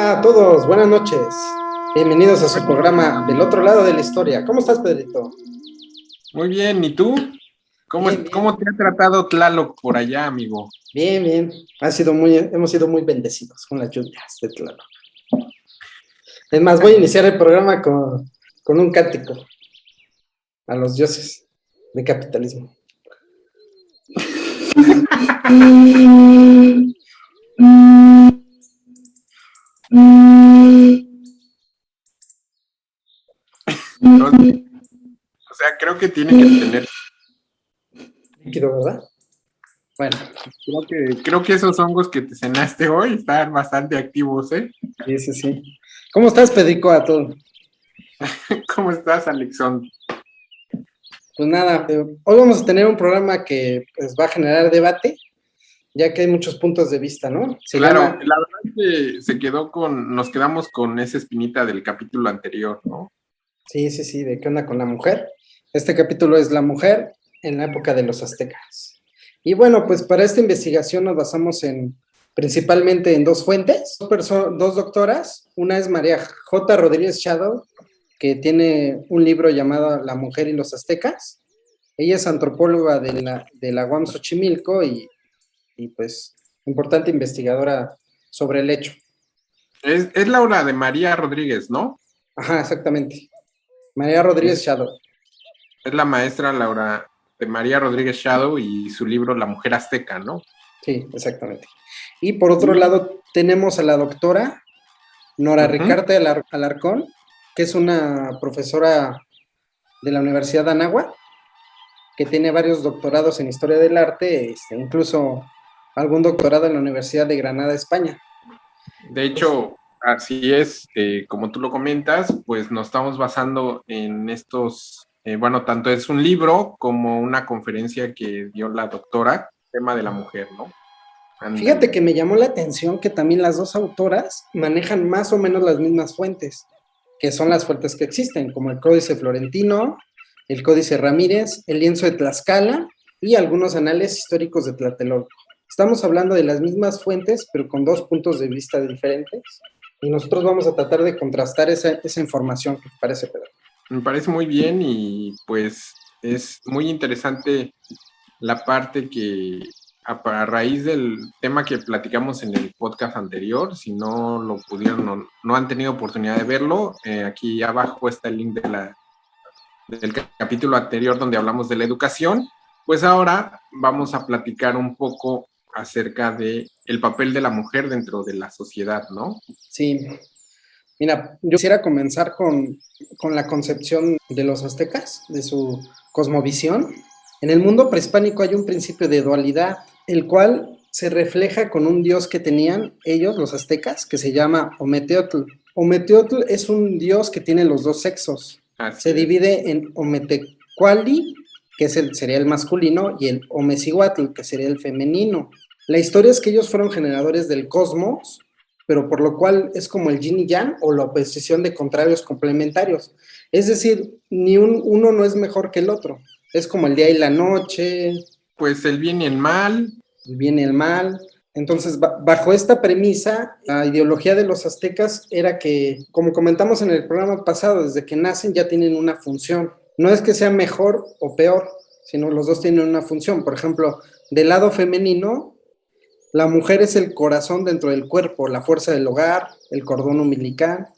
Hola a todos, buenas noches. Bienvenidos a su programa Del Otro Lado de la Historia. ¿Cómo estás, Pedrito? Muy bien, ¿y tú? Bien, ¿Cómo te ha tratado Tlaloc por allá, amigo? bien, bien. Hemos sido muy bendecidos con las lluvias de Tlaloc. Es más, voy a iniciar el programa con un cántico a los dioses de capitalismo. O sea, creo que tiene que tener, Líquido, ¿verdad? Bueno, creo que esos hongos que te cenaste hoy están bastante activos, ¿eh? sí. ¿Cómo estás, Pedrico, a todo? ¿Cómo estás, Alexon? Pues nada, hoy vamos a tener un programa que pues, va a generar debate, ya que hay muchos puntos de vista, ¿no? Se Claro, llama la verdad es que nos quedamos con esa espinita del capítulo anterior, ¿no? Sí, de qué onda con la mujer. Este capítulo es la mujer en la época de los aztecas. Y bueno, pues para esta investigación nos basamos principalmente en dos fuentes, dos doctoras. Una es María J. Rodríguez Shadow, que tiene un libro llamado La mujer y los aztecas. Ella es antropóloga de la UAM Xochimilco y pues importante investigadora sobre el hecho. Es Laura de María Rodríguez, ¿no? Ajá, exactamente. María Rodríguez Es, Shadow. es la maestra Laura de María Rodríguez Shadow y su libro La mujer azteca, ¿no? Sí, exactamente. Y por otro Y, lado, tenemos a la doctora Nora ujú. Ricarte Alarcón, que es una profesora de la Universidad de Anáhuac, que tiene varios doctorados en Historia del Arte, incluso algún doctorado en la Universidad de Granada, España. De hecho, así es, como tú lo comentas, pues nos estamos basando en estos, bueno, tanto es un libro como una conferencia que dio la doctora, tema de la mujer, ¿no? Fíjate Ándale. que me llamó la atención que también las dos autoras manejan más o menos las mismas fuentes, que son las fuentes que existen, como el Códice Florentino, el Códice Ramírez, el Lienzo de Tlaxcala y algunos anales históricos de Tlatelolco. Estamos hablando de las mismas fuentes, pero con dos puntos de vista diferentes, y nosotros vamos a tratar de contrastar esa información. ¿Qué te parece, Pedro? Me parece muy bien y pues es muy interesante la parte que a raíz del tema que platicamos en el podcast anterior, si no lo pudieron o no han tenido oportunidad de verlo, aquí abajo está el link del capítulo anterior donde hablamos de la educación, pues ahora vamos a platicar un poco acerca de el papel de la mujer dentro de la sociedad, ¿no? Sí, mira, yo quisiera comenzar con la concepción de los aztecas, de su cosmovisión. En el mundo prehispánico hay un principio de dualidad, el cual se refleja con un dios que tenían ellos, los aztecas, que se llama Ometeotl. Ometeotl es un dios que tiene los dos sexos. Así Se es. divide en Ometecuali, que sería el masculino, y el Omecihuatl, que sería el femenino. La historia es que ellos fueron generadores del cosmos, pero por lo cual es como el yin y yang o la oposición de contrarios complementarios. Es decir, uno no es mejor que el otro. Es como el día y la noche, Pues el bien y el mal. el bien y el mal. Entonces, bajo esta premisa, la ideología de los aztecas era que, como comentamos en el programa pasado, desde que nacen ya tienen una función. No es que sea mejor o peor, sino los dos tienen una función. Por ejemplo, del lado femenino, la mujer es el corazón dentro del cuerpo, la fuerza del hogar, el cordón umbilical.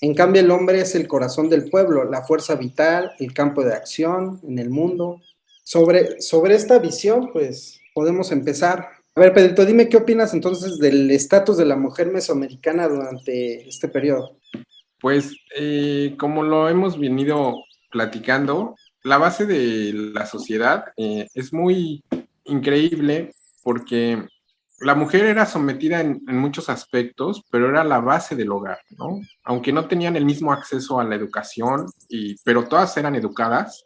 En cambio, el hombre es el corazón del pueblo, la fuerza vital, el campo de acción en el mundo. Sobre esta visión, pues podemos empezar. A ver, Pedrito, dime qué opinas entonces del estatus de la mujer mesoamericana durante este periodo. Pues como lo hemos venido platicando, la base de la sociedad es muy increíble porque la mujer era sometida en muchos aspectos, pero era la base del hogar, ¿no? Aunque no tenían el mismo acceso a la educación, pero todas eran educadas,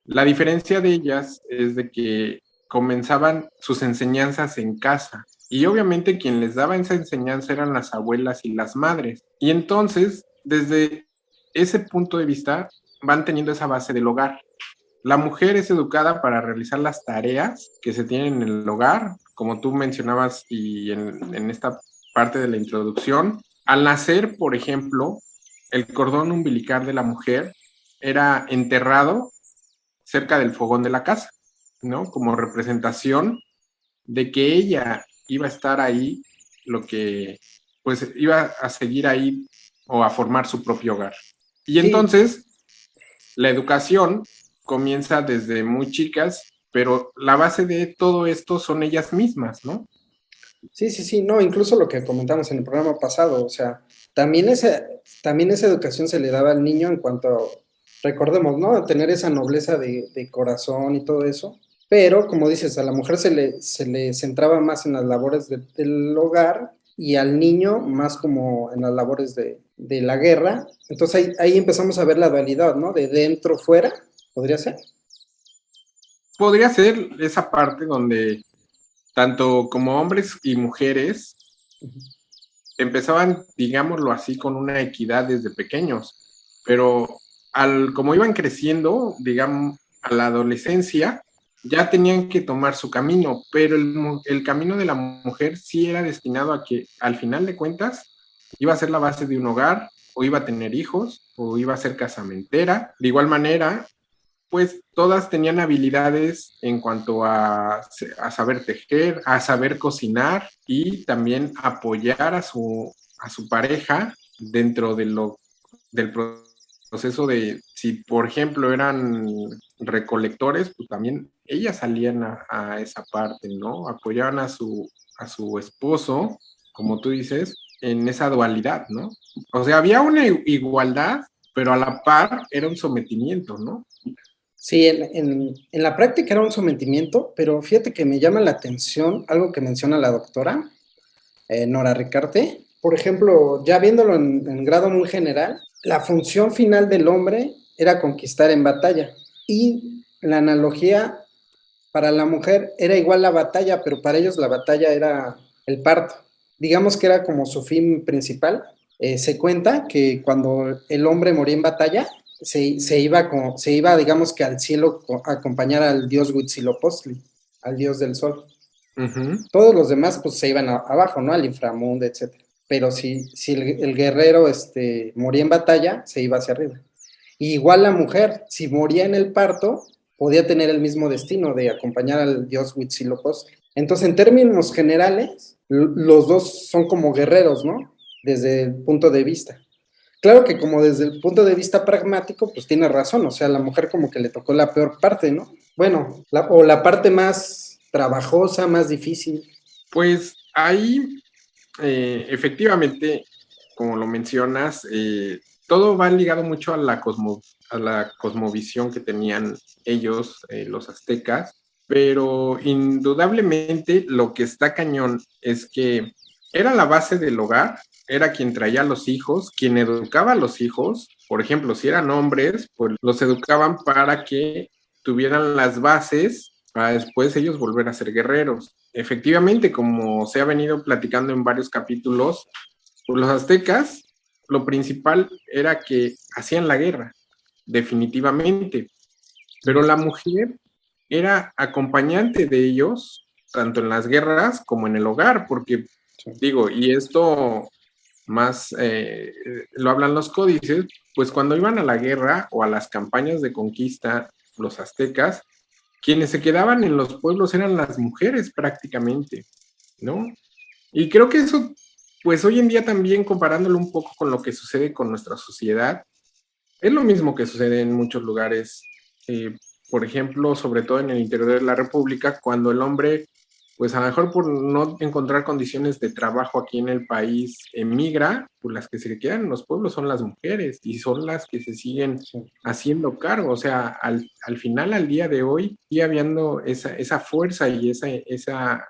la diferencia de ellas es de que comenzaban sus enseñanzas en casa. Y obviamente quien les daba esa enseñanza eran las abuelas y las madres. Y entonces, desde ese punto de vista, van teniendo esa base del hogar. La mujer es educada para realizar las tareas que se tienen en el hogar, como tú mencionabas y en esta parte de la introducción, Al nacer, por ejemplo, el cordón umbilical de la mujer era enterrado cerca del fogón de la casa, ¿no? Como representación de que ella iba a estar ahí, lo que pues iba a seguir ahí o a formar su propio hogar. Y Sí, entonces la educación comienza desde muy chicas, pero la base de todo esto son ellas mismas, ¿no? sí, sí, sí, no, incluso lo que comentamos en el programa pasado, o sea, también esa educación se le daba al niño en cuanto, recordemos, ¿no? A tener esa nobleza de corazón y todo eso, pero como dices, a la mujer se le centraba más en las labores del hogar y al niño más como en las labores de la guerra. Entonces ahí empezamos a ver la dualidad, ¿no? De dentro, fuera, podría ser. Podría ser esa parte donde tanto como hombres y mujeres empezaban, digámoslo así, con una equidad desde pequeños, pero como iban creciendo, digamos, a la adolescencia, ya tenían que tomar su camino, pero el camino de la mujer sí era destinado a que al final de cuentas iba a ser la base de un hogar, o iba a tener hijos, o iba a ser casamentera. De igual manera, pues todas tenían habilidades en cuanto a saber tejer, a saber cocinar y también apoyar a su pareja dentro del proceso de, si por ejemplo eran recolectores, pues también ellas salían a esa parte, ¿no? Apoyaban a su esposo, como tú dices, en esa dualidad, ¿no? O sea, había una igualdad, pero a la par era un sometimiento, ¿no? Sí, en la práctica era un sometimiento, pero fíjate que me llama la atención algo que menciona la doctora Nora Ricarte. Por ejemplo, ya viéndolo en grado muy general, la función final del hombre era conquistar en batalla y la analogía para la mujer era igual la batalla, pero para ellos la batalla era el parto. Digamos que era como su fin principal. Se cuenta que cuando el hombre moría en batalla, se iba, digamos que al cielo a acompañar al dios Huitzilopochtli, al dios del sol. Ujú. Todos los demás pues se iban abajo, ¿no? Al inframundo, etcétera. Pero si el guerrero moría en batalla, se iba hacia arriba. Y igual la mujer, si moría en el parto, podía tener el mismo destino de acompañar al dios Huitzilopochtli. Entonces, en términos generales, los dos son como guerreros, ¿no? Desde el punto de vista. Claro que como desde el punto de vista pragmático, pues tiene razón, o sea, la mujer como que le tocó la peor parte, ¿no? Bueno, o la parte más trabajosa, más difícil. Pues ahí, efectivamente, como lo mencionas, todo va ligado mucho a a la cosmovisión que tenían ellos, los aztecas, pero indudablemente lo que está cañón es que era la base del hogar, era quien traía a los hijos, quien educaba a los hijos. Por ejemplo, si eran hombres, pues los educaban para que tuvieran las bases para después ellos volver a ser guerreros. Efectivamente, como se ha venido platicando en varios capítulos, pues los aztecas, lo principal era que hacían la guerra, definitivamente, pero la mujer era acompañante de ellos, tanto en las guerras como en el hogar, porque Sí. digo, y esto más lo hablan los códices, pues cuando iban a la guerra o a las campañas de conquista, los aztecas, quienes se quedaban en los pueblos eran las mujeres prácticamente, ¿no? Y creo que eso, pues hoy en día también comparándolo un poco con lo que sucede con nuestra sociedad, es lo mismo que sucede en muchos lugares, eh, por ejemplo, sobre todo en el interior de la República, cuando el hombre, pues a lo mejor por no encontrar condiciones de trabajo aquí en el país, emigra, pues las que se quedan en los pueblos son las mujeres y son las que se siguen Sí. haciendo cargo. O sea, al final, al día de hoy, sigue habiendo esa fuerza y esa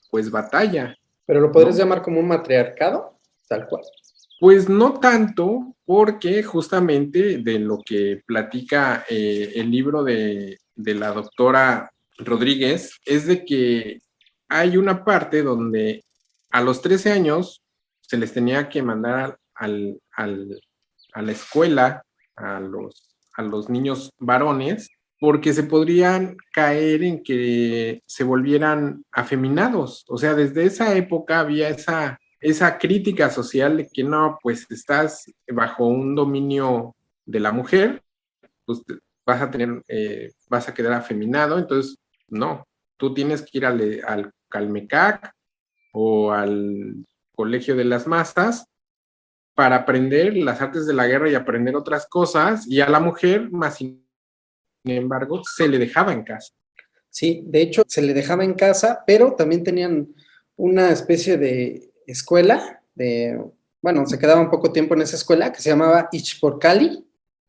pues batalla, Pero lo podrías ¿no? llamar como un matriarcado, tal cual. Pues no tanto, porque justamente de lo que platica el libro de la doctora Rodríguez es de que hay una parte donde a los 13 años se les tenía que mandar a la escuela a los niños varones porque se podrían caer en que se volvieran afeminados. O sea, desde esa época había esa crítica social de que no, pues estás bajo un dominio de la mujer, pues vas a quedar afeminado, entonces no, tú tienes que ir al Calmecac o al Colegio de las Masas para aprender las artes de la guerra y aprender otras cosas, y a la mujer, más sin embargo, se le dejaba en casa. Sí, de hecho, se le dejaba en casa, pero también tenían una especie de escuela, bueno, se quedaba un poco tiempo en esa escuela, que se llamaba Ichporcali,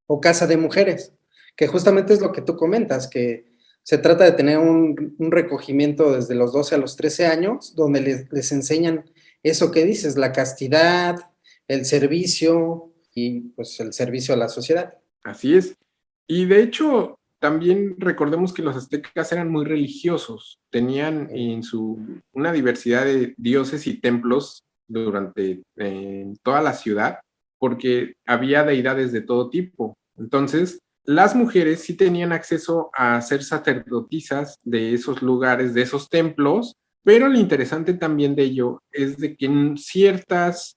o Casa de Mujeres, que justamente es lo que tú comentas, que se trata de tener un recogimiento desde los 12 a los 13 años, donde les enseñan eso que dices, la castidad, el servicio y pues el servicio a la sociedad. Así es. Y de hecho, también recordemos que los aztecas eran muy religiosos, tenían una diversidad de dioses y templos durante toda la ciudad, porque había deidades de todo tipo. Entonces, las mujeres sí tenían acceso a ser sacerdotisas de esos lugares, de esos templos, pero lo interesante también de ello es de que en ciertas,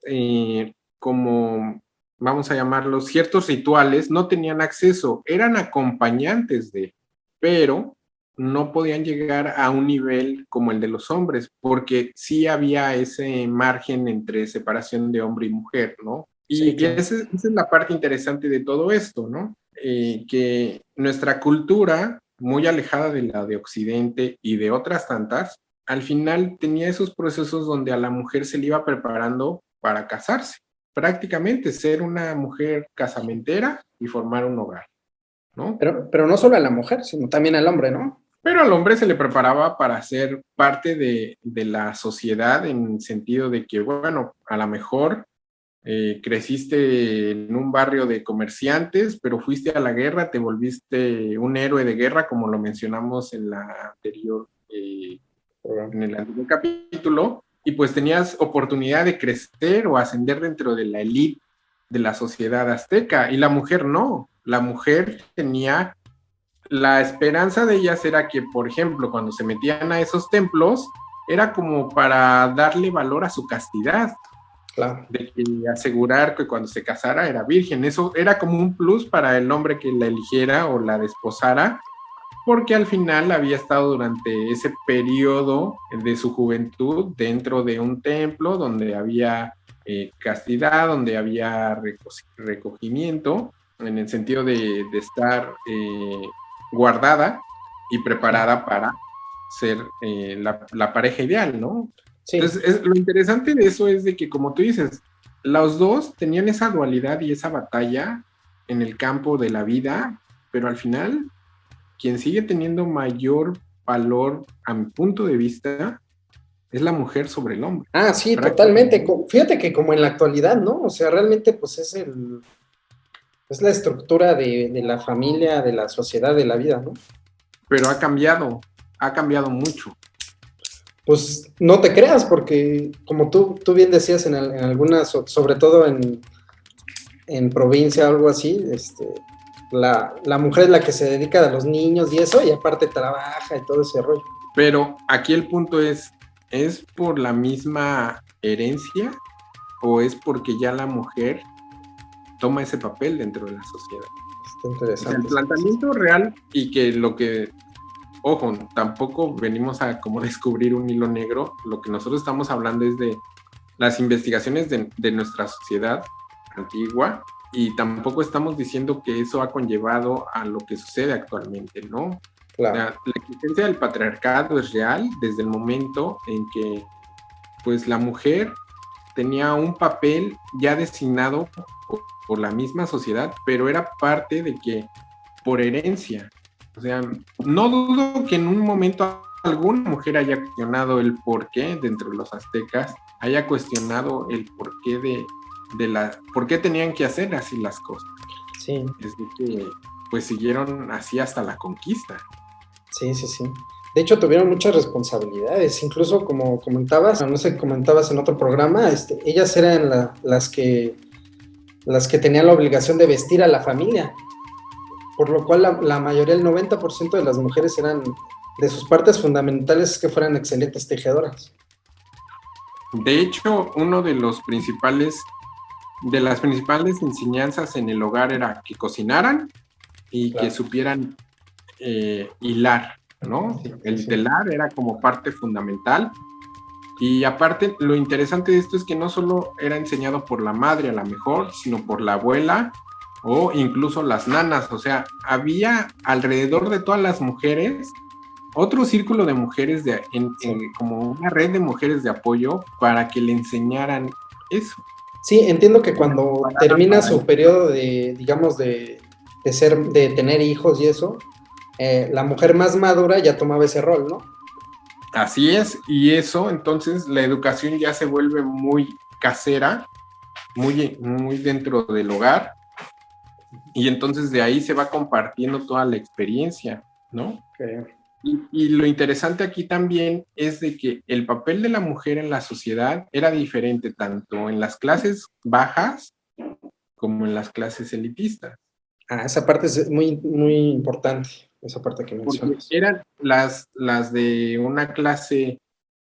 como vamos a llamarlos, ciertos rituales no tenían acceso, eran acompañantes de, pero no podían llegar a un nivel como el de los hombres, porque sí había ese margen entre separación de hombre y mujer, ¿no? Sí, Y claro. esa es la parte interesante de todo esto, ¿no? Que nuestra cultura, muy alejada de la de Occidente y de otras tantas, al final tenía esos procesos donde a la mujer se le iba preparando para casarse, prácticamente ser una mujer casamentera y formar un hogar, ¿no? Pero no solo a la mujer, sino también al hombre, ¿no? Pero al hombre se le preparaba para ser parte de la sociedad en el sentido de que, bueno, a lo mejor creciste en un barrio de comerciantes, pero fuiste a la guerra, te volviste un héroe de guerra, como lo mencionamos en la anterior, en el anterior capítulo, y pues tenías oportunidad de crecer o ascender dentro de la élite de la sociedad azteca, y la mujer no, la mujer tenía, la esperanza de ellas era que, por ejemplo, cuando se metían a esos templos, era como para darle valor a su castidad, Claro. de que asegurar que cuando se casara era virgen. Eso era como un plus para el hombre que la eligiera o la desposara, porque al final había estado durante ese periodo de su juventud dentro de un templo donde había castidad, donde había recogimiento, en el sentido de estar guardada y preparada para ser la pareja ideal, ¿no? Sí. Entonces, lo interesante de eso es de que, como tú dices, los dos tenían esa dualidad y esa batalla en el campo de la vida, pero al final, quien sigue teniendo mayor valor, a mi punto de vista, es la mujer sobre el hombre. Ah, sí, totalmente. Fíjate que como en la actualidad, ¿no? O sea, realmente pues es la estructura de la familia, de la sociedad, de la vida, ¿no? Pero ha cambiado mucho. Pues no te creas, porque como tú bien decías en algunas, sobre todo en provincia o algo así, la mujer es la que se dedica a los niños y eso, y aparte trabaja y todo ese rollo. Pero aquí el punto ¿es por la misma herencia o es porque ya la mujer toma ese papel dentro de la sociedad? Está interesante. O sea, el planteamiento real y que lo que, ojo, tampoco venimos a como descubrir un hilo negro, lo que nosotros estamos hablando es de las investigaciones de nuestra sociedad antigua y tampoco estamos diciendo que eso ha conllevado a lo que sucede actualmente, ¿no? Claro. La existencia del patriarcado es real desde el momento en que pues la mujer tenía un papel ya designado por la misma sociedad, pero era parte de que por herencia. O sea, no dudo que en un momento alguna mujer haya cuestionado el porqué dentro de los aztecas, haya cuestionado el porqué por qué tenían que hacer así las cosas. Sí. Es de que pues siguieron así hasta la conquista. Sí, sí, sí. De hecho, tuvieron muchas responsabilidades, incluso como comentabas, no sé, comentabas en otro programa, ellas eran las que tenían la obligación de vestir a la familia, por lo cual la mayoría, el 90% de las mujeres eran, de sus partes fundamentales, que fueran excelentes tejedoras. De hecho, de las principales enseñanzas en el hogar era que cocinaran y que Claro. supieran hilar, ¿no? Sí, El sí. telar era como parte fundamental. Y aparte, lo interesante de esto es que no solo era enseñado por la madre a lo mejor, sino por la abuela o incluso las nanas. O sea, había alrededor de todas las mujeres otro círculo de mujeres, Sí. como una red de mujeres de apoyo para que le enseñaran eso. Sí, entiendo que Y la cuando prepararan termina para su eso, ¿no? periodo de, digamos, de tener hijos y eso, la mujer más madura ya tomaba ese rol, ¿no? Así es, y eso, entonces la educación ya se vuelve muy casera, muy dentro del hogar, y entonces de ahí se va compartiendo toda la experiencia, ¿no? Creo. Y lo interesante aquí también es de que el papel de la mujer en la sociedad era diferente tanto en las clases bajas como en las clases elitistas, Ah, esa parte es muy, muy importante, esa parte que porque mencionas. eran las de una clase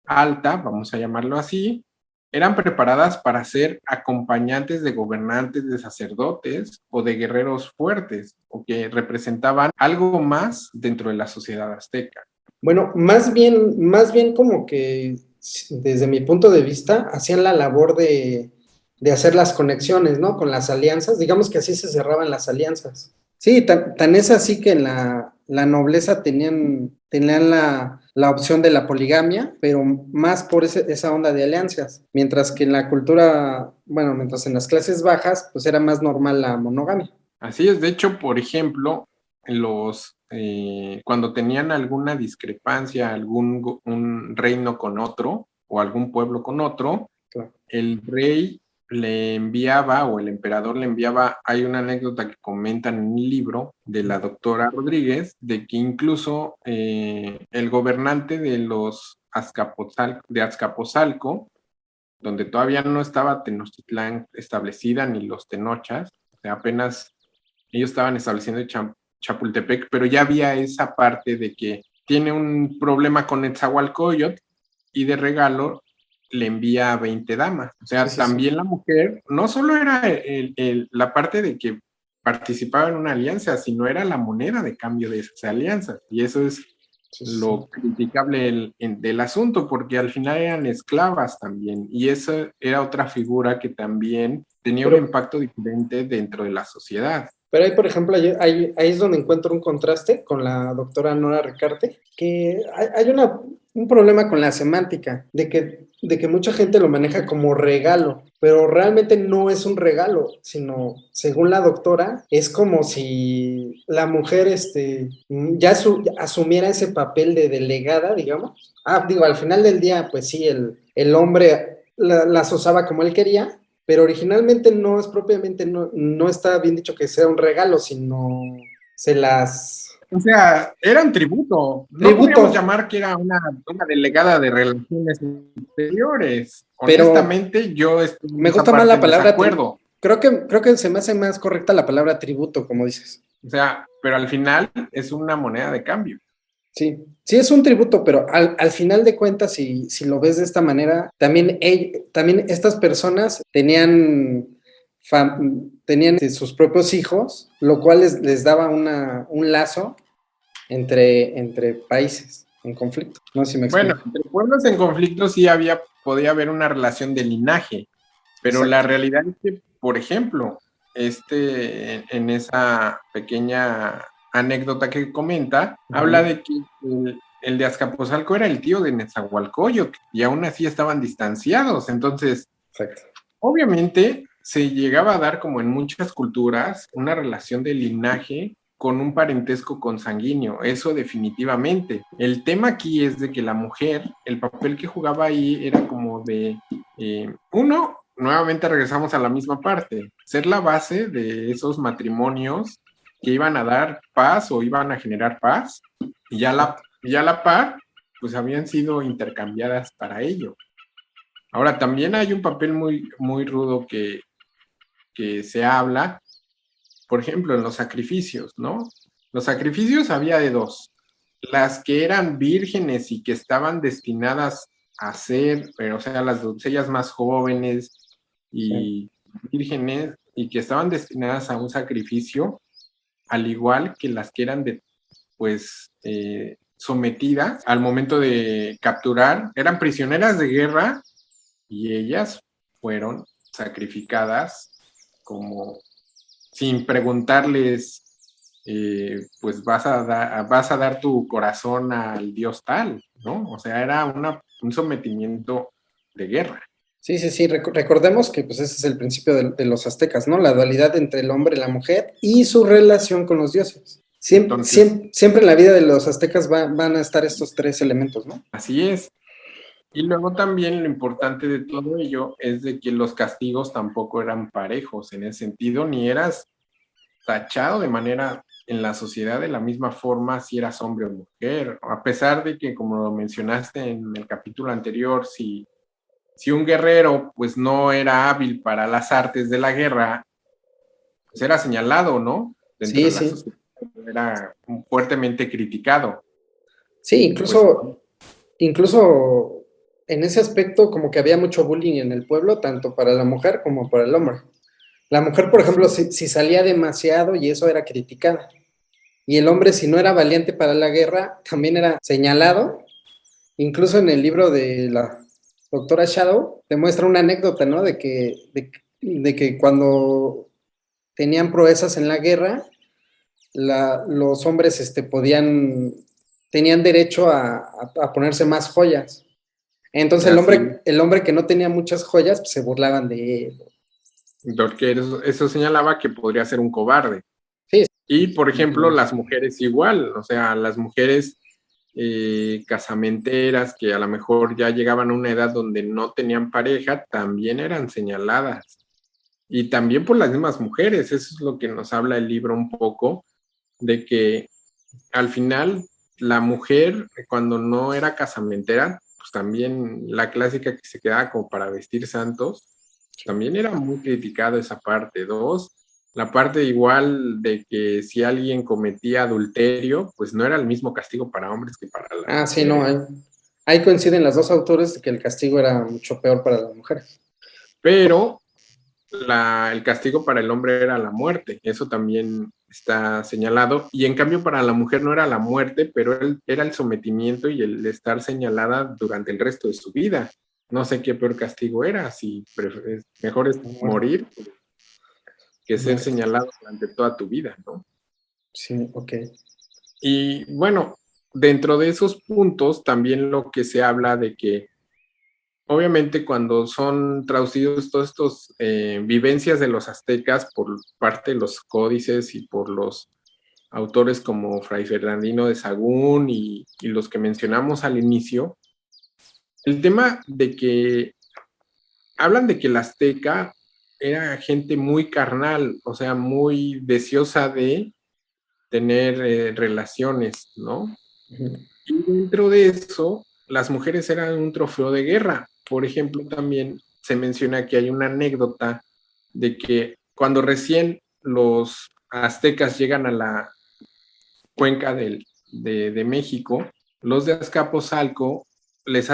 alta, vamos a llamarlo así, eran preparadas para ser acompañantes de gobernantes, de sacerdotes o de guerreros fuertes, o que representaban algo más dentro de la sociedad azteca. Bueno, más bien como que desde mi punto de vista, hacían la labor de hacer las conexiones, ¿no? Con las alianzas, digamos que así se cerraban las alianzas. Sí, tan es así que en la nobleza tenían la opción de la poligamia, pero más por esa onda de alianzas, mientras que en la cultura, bueno, mientras en las clases bajas, pues era más normal la monogamia. Así es, de hecho, por ejemplo, cuando tenían alguna discrepancia, un reino con otro o algún pueblo con otro, Claro. el rey le enviaba o el emperador le enviaba, hay una anécdota que comentan en un libro de la doctora Rodríguez, de que incluso el gobernante de Azcapotzalco, donde todavía no estaba Tenochtitlán establecida ni los Tenochas, o sea, apenas ellos estaban estableciendo Chapultepec, pero ya había esa parte de que tiene un problema con Netzahualcóyotl y de regalo le envía a 20 damas. O Sí, sea, sí, sí. también la mujer no solo era la parte de que participaba en una alianza, sino era la moneda de cambio de esas alianzas. Y eso es Sí, sí, sí. lo criticable del asunto, porque al final eran esclavas también. Y esa era otra figura que también tenía un Pero impacto diferente dentro de la sociedad. Pero ahí, por ejemplo, ahí es donde encuentro un contraste con la doctora Nora Ricarte, que hay un problema con la semántica, de que mucha gente lo maneja como regalo, pero realmente no es un regalo, sino, según la doctora, es como si la mujer ya asumiera ese papel de delegada, digamos. Digo, al final del día, pues sí, el hombre las usaba como él quería, pero originalmente no es propiamente, no está bien dicho que sea un regalo, sino se las... O sea, era un tributo. No Tributo, podríamos llamar que era una delegada de relaciones exteriores. pero Honestamente, yo estoy en me esa gusta más la parte en palabra desacuerdo. creo que se me hace más correcta la palabra tributo, como dices. O sea, pero al final es una moneda de cambio. Sí, sí es un tributo, pero al final de cuentas, si lo ves de esta manera, también estas personas tenían sus propios hijos, lo cual les daba un lazo entre países en conflicto. No sé si me Bueno, explico. entre pueblos en conflicto sí podía haber una relación de linaje, pero la Exacto. realidad es que, por ejemplo, en esa pequeña anécdota que comenta, habla Ujú. de que el de Azcapotzalco era el tío de Netzahualcóyotl y aún así estaban distanciados. Entonces, Exacto. obviamente se llegaba a dar, como en muchas culturas, una relación de linaje con un parentesco consanguíneo, eso definitivamente. El tema aquí es de que la mujer, el papel que jugaba ahí era como uno, nuevamente regresamos a la misma parte, ser la base de esos matrimonios que iban a dar paz o iban a generar paz, y ya la par, pues habían sido intercambiadas para ello. Ahora, también hay un papel muy rudo que se habla, por ejemplo, en los sacrificios, ¿no? Los sacrificios había de dos. Las que eran vírgenes y que estaban destinadas hacer, pero, o sea, las doncellas más jóvenes y vírgenes, y que estaban destinadas a un sacrificio, al igual que las que eran pues, sometidas al momento de capturar, eran prisioneras de guerra y ellas fueron sacrificadas como sin preguntarles, pues vas a dar tu corazón al dios tal, ¿no? O sea, era un sometimiento de guerra. Sí, sí, sí. Recordemos que pues ese es el principio de los aztecas, ¿no? La dualidad entre el hombre y la mujer y su relación con los dioses. Entonces, Siempre en la vida de los aztecas van a estar estos tres elementos, ¿no? así es. Y luego también lo importante de todo ello es de que los castigos tampoco eran parejos en ese sentido, ni eras tachado de manera en la sociedad de la misma forma si eras hombre o mujer, a pesar de que, como lo mencionaste en el capítulo anterior, si un guerrero pues no era hábil para las artes de la guerra, pues era señalado, ¿no? Dentro Sí, de la sí. sociedad era fuertemente criticado. Sí, Y pues incluso en ese aspecto como que había mucho bullying en el pueblo, tanto para la mujer como para el hombre. La mujer, por ejemplo, si salía demasiado y eso era criticada. Y el hombre, si no era valiente para la guerra, también era señalado. Incluso en el libro de la doctora Shadow, te muestra una anécdota, ¿no? De que cuando tenían proezas en la guerra, los hombres tenían derecho a ponerse más joyas. Entonces así, el hombre que no tenía muchas joyas, pues, se burlaban de él. porque eso señalaba que podría ser un cobarde. Sí. Y, por ejemplo, las mujeres igual, o sea, las mujeres casamenteras que a lo mejor ya llegaban a una edad donde no tenían pareja, también eran señaladas. Y también por las mismas mujeres, eso es lo que nos habla el libro un poco, de que al final la mujer, cuando no era casamentera, pues también la clásica que se quedaba como para vestir santos, también era muy criticada esa parte. Dos, la parte igual de que si alguien cometía adulterio, pues no era el mismo castigo para hombres que para las Ah, sí, no, mujeres. ahí coinciden las dos autores de que el castigo era mucho peor para las mujeres. Pero el castigo para el hombre era la muerte, eso también está señalado, y en cambio para la mujer no era la muerte, pero era el sometimiento y el estar señalada durante el resto de su vida. No sé qué peor castigo era, si mejor es morir que ser Muerte. señalado durante toda tu vida, ¿no? Sí, ok. Y bueno, dentro de esos puntos también lo que se habla de que obviamente cuando son traducidos todos estos vivencias de los aztecas por parte de los códices y por los autores como Fray Fernandino de Sagún y los que mencionamos al inicio, el tema de que hablan de que el azteca era gente muy carnal, o sea, muy deseosa de tener relaciones, ¿no? Ujú. Y dentro de eso, las mujeres eran un trofeo de guerra. Por ejemplo, también se menciona que hay una anécdota de que cuando recién los aztecas llegan a la cuenca de México, los de Azcapotzalco les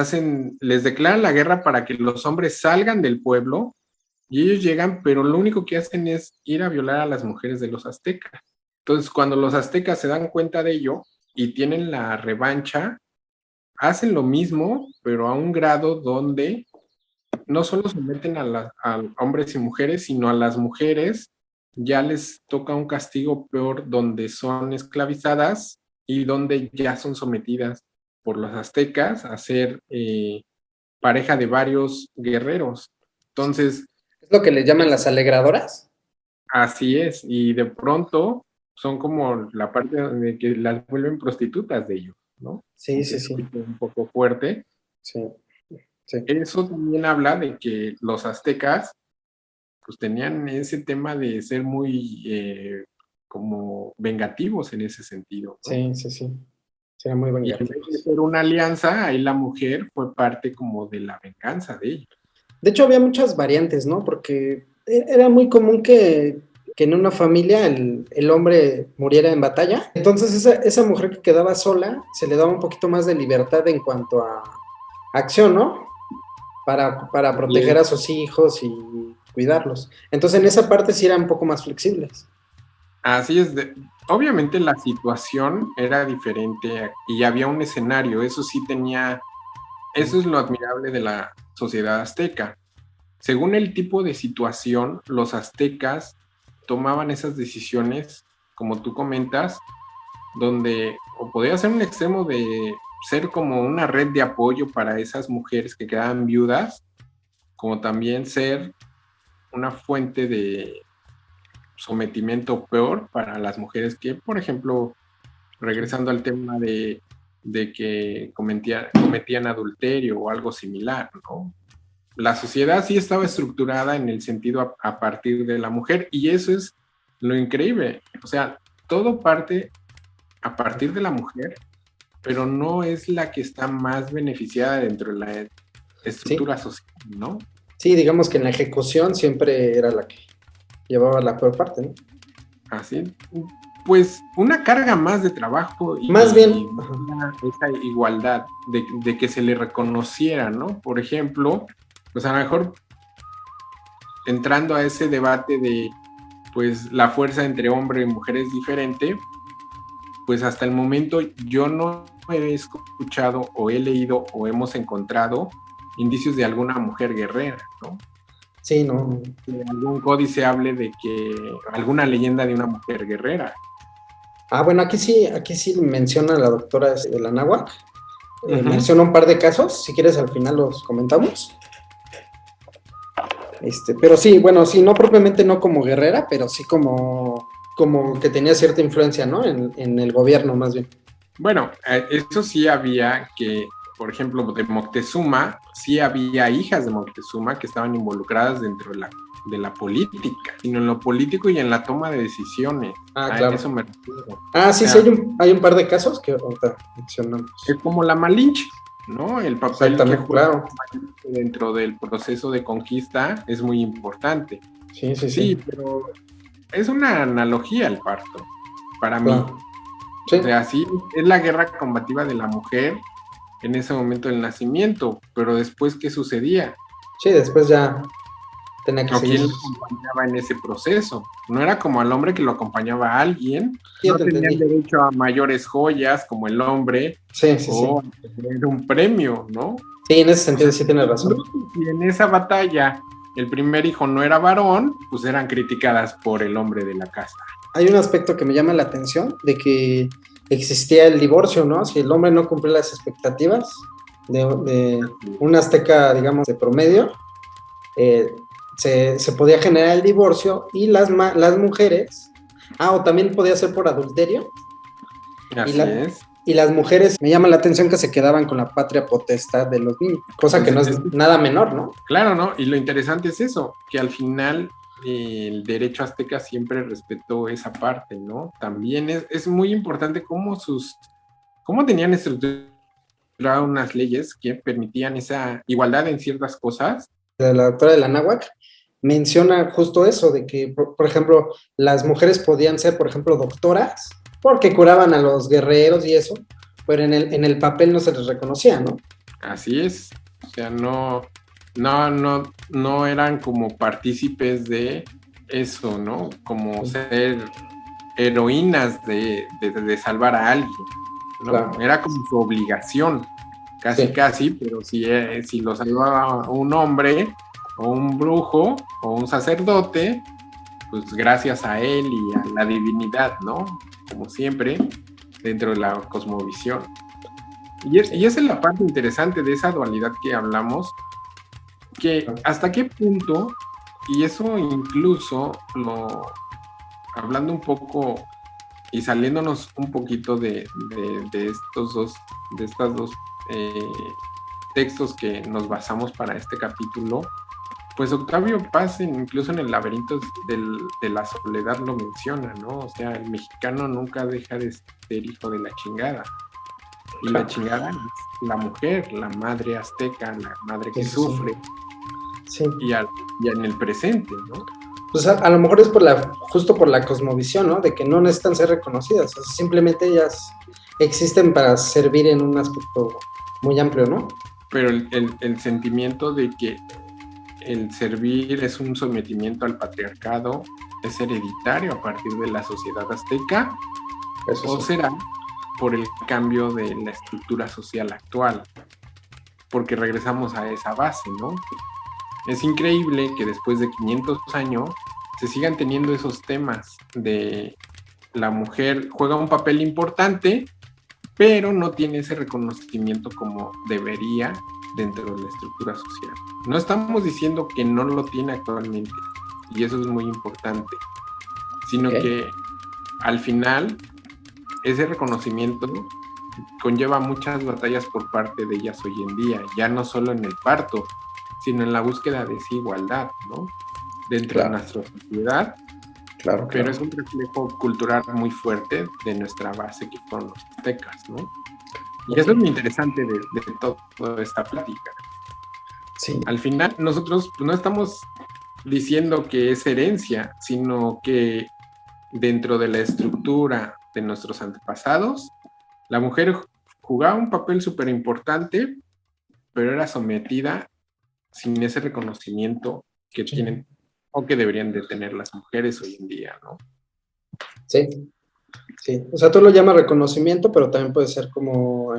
declaran la guerra para que los hombres salgan del pueblo y ellos llegan, pero lo único que hacen es ir a violar a las mujeres de los aztecas. Entonces, cuando los aztecas se dan cuenta de ello y tienen la revancha, hacen lo mismo, pero a un grado donde no solo someten a hombres y mujeres, sino a las mujeres ya les toca un castigo peor donde son esclavizadas y donde ya son sometidas por los aztecas a ser pareja de varios guerreros. Entonces, ¿Es lo que les llaman las alegradoras? así es, y de pronto son como la parte de que las vuelven prostitutas de ellos, ¿no? Sí, Aunque sí, se sí. escuche un poco fuerte. Sí, sí. Eso también habla de que los aztecas pues tenían ese tema de ser muy como vengativos en ese sentido, ¿no? Sí, sí, sí. Serán muy Y en vez de vengativos. ser una alianza, ahí la mujer fue parte como de la venganza de ellos. De hecho, había muchas variantes, ¿no? Porque era muy común que en una familia el hombre muriera en batalla. Entonces, esa mujer que quedaba sola se le daba un poquito más de libertad en cuanto acción, ¿no? Para proteger a sus hijos y cuidarlos. Entonces, en esa parte sí eran un poco más flexibles. Así es, obviamente la situación era diferente y había un escenario, eso sí tenía, eso es lo admirable de la sociedad azteca. Según el tipo de situación, los aztecas tomaban esas decisiones, como tú comentas, donde o podía ser un extremo de ser como una red de apoyo para esas mujeres que quedaban viudas, como también ser una fuente de sometimiento peor para las mujeres que, por ejemplo, regresando al tema de que cometían adulterio o algo similar, ¿no? La sociedad sí estaba estructurada en el sentido a partir de la mujer y eso es lo increíble. O sea, todo parte a partir de la mujer, pero no es la que está más beneficiada dentro de la estructura social, ¿no? Sí, digamos que en la ejecución siempre era la que llevaba la peor parte, ¿no? Así, pues una carga más de trabajo y más bien esa igualdad de que se le reconociera, ¿no? Por ejemplo, pues a lo mejor entrando a ese debate de pues la fuerza entre hombre y mujer es diferente, pues hasta el momento yo no he escuchado o he leído o hemos encontrado indicios de alguna mujer guerrera, ¿no? Sí, no. De algún códice hable de que alguna leyenda de una mujer guerrera. Ah, bueno, aquí sí menciona la doctora de la Náhuac. Menciona un par de casos, si quieres al final los comentamos. Pero sí, bueno, sí, no propiamente no como guerrera, pero sí como que tenía cierta influencia, ¿no? En el gobierno, más bien. Bueno, eso sí había que, por ejemplo, de Moctezuma, sí había hijas de Moctezuma que estaban involucradas dentro de la política, sino en lo político y en la toma de decisiones. Claro. Eso me refiero. Sí, sí, hay un par de casos que ahorita mencionamos. Es como la Malinche, ¿no? El papel que juega dentro del proceso de conquista es muy importante. Sí, pero es una analogía el parto, para mí. Sí. O sea, sí, es la guerra combativa de la mujer en ese momento del nacimiento, pero después, ¿qué sucedía? Sí, después ya tenía que seguir. ¿Quién lo acompañaba en ese proceso? No era como al hombre que lo acompañaba a alguien, no tenía derecho a mayores joyas como el hombre, o a tener un premio, ¿no? Sí, en ese sentido sí tiene razón. Y en esa batalla, el primer hijo no era varón, pues eran criticadas por el hombre de la casa. Hay un aspecto que me llama la atención, de que existía el divorcio, ¿no? Si el hombre no cumplía las expectativas de un azteca, digamos, de promedio, se podía generar el divorcio y las mujeres, o también podía ser por adulterio. Así es. Y las mujeres, me llama la atención que se quedaban con la patria potestad de los niños, cosa que no es nada menor, ¿no? Claro, ¿no? Y lo interesante es eso, que al final el derecho azteca siempre respetó esa parte, ¿no? También es muy importante cómo tenían estructurado unas leyes que permitían esa igualdad en ciertas cosas. La doctora de la Náhuac menciona justo eso, de que, por ejemplo, las mujeres podían ser, por ejemplo, doctoras, porque curaban a los guerreros y eso, pero en el papel no se les reconocía, ¿no? Así es, o sea, no eran como partícipes de eso, ¿no? Como ser heroínas de salvar a alguien, ¿no? Claro. Era como su obligación, casi, pero si lo salvaba un hombre o un brujo o un sacerdote, pues gracias a él y a la divinidad, ¿no? Como siempre, dentro de la cosmovisión. Y esa es la parte interesante de esa dualidad que hablamos, que hasta qué punto, y eso incluso hablando un poco y saliéndonos un poquito de estos dos textos que nos basamos para este capítulo, pues Octavio Paz, incluso en el laberinto de la soledad lo menciona, ¿no? O sea, el mexicano nunca deja de ser hijo de la chingada. Y la chingada es la mujer, la madre azteca, la madre que sufre. Sí. Y en el presente, ¿no? Pues a lo mejor es justo por la cosmovisión, ¿no? De que no necesitan ser reconocidas, o sea, simplemente ellas existen para servir en un aspecto muy amplio, ¿no? pero el sentimiento de que el servir es un sometimiento al patriarcado es hereditario a partir de la sociedad azteca, o será por el cambio de la estructura social actual, porque regresamos a esa base, ¿no? Es increíble que después de 500 años se sigan teniendo esos temas de la mujer juega un papel importante, pero no tiene ese reconocimiento como debería dentro de la estructura social. No estamos diciendo que no lo tiene actualmente, y eso es muy importante, sino que al final ese reconocimiento conlleva muchas batallas por parte de ellas hoy en día, ya no solo en el parto, sino en la búsqueda de esa igualdad, ¿no? Dentro de nuestra sociedad. Claro. Pero es un reflejo cultural muy fuerte de nuestra base que fueron los aztecas, ¿no? Y eso es muy interesante de toda esta plática. Sí. Al final, nosotros no estamos diciendo que es herencia, sino que dentro de la estructura de nuestros antepasados, la mujer jugaba un papel súper importante, pero era sometida sin ese reconocimiento que tienen o que deberían de tener las mujeres hoy en día, ¿no? Sí. O sea, tú lo llamas reconocimiento, pero también puede ser como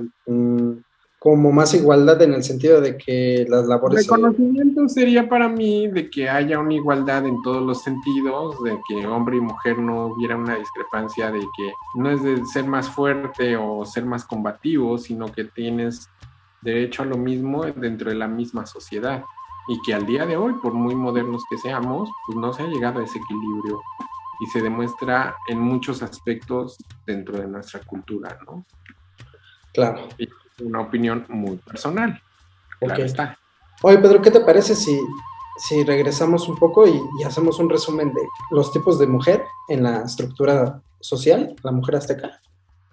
más igualdad en el sentido de que las labores... Reconocimiento sería para mí de que haya una igualdad en todos los sentidos, de que hombre y mujer no hubiera una discrepancia, de que no es de ser más fuerte o ser más combativo, sino que tienes derecho a lo mismo dentro de la misma sociedad. Y que al día de hoy, por muy modernos que seamos, pues no se ha llegado a ese equilibrio y se demuestra en muchos aspectos dentro de nuestra cultura, ¿no? Claro. Y una opinión muy personal. Claro está. Oye, Pedro, ¿qué te parece si regresamos un poco y hacemos un resumen de los tipos de mujer en la estructura social, la mujer azteca?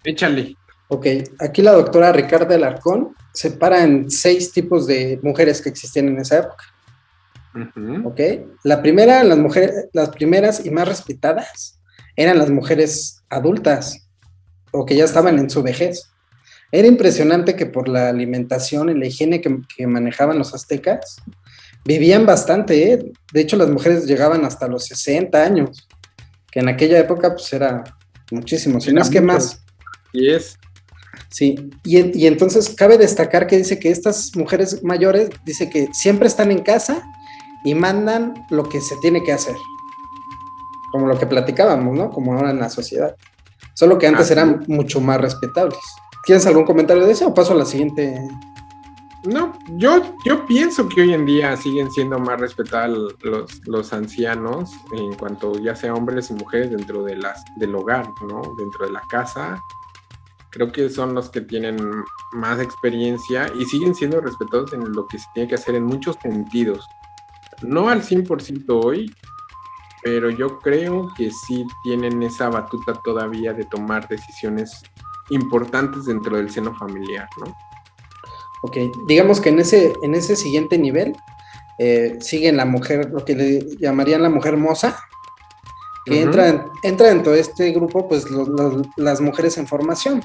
Échale. Ok, aquí la doctora Ricarda Alarcón separa en 6 tipos de mujeres que existían en esa época. Uh-huh. Ok, las primeras y más respetadas eran las mujeres adultas o que ya estaban en su vejez. Era impresionante que por la alimentación y la higiene que manejaban los aztecas, vivían bastante, ¿eh? De hecho, las mujeres llegaban hasta los 60 años, que en aquella época pues era muchísimo, si no es que más. Y es. Sí, y entonces cabe destacar que dice que estas mujeres mayores, dice que siempre están en casa y mandan lo que se tiene que hacer, como lo que platicábamos, ¿no? Como ahora en la sociedad, solo que antes eran mucho más respetables. ¿Tienes algún comentario de eso o paso a la siguiente? No, yo pienso que hoy en día siguen siendo más respetados los ancianos en cuanto ya sea hombres y mujeres dentro del hogar, ¿no? Dentro de la casa. Creo que son los que tienen más experiencia y siguen siendo respetados en lo que se tiene que hacer en muchos sentidos. No al 100% hoy, pero yo creo que sí tienen esa batuta todavía de tomar decisiones importantes dentro del seno familiar, ¿no? Ok, digamos que en ese siguiente nivel siguen la mujer, lo que le llamarían la mujer moza, que entra dentro de este grupo, pues las mujeres en formación,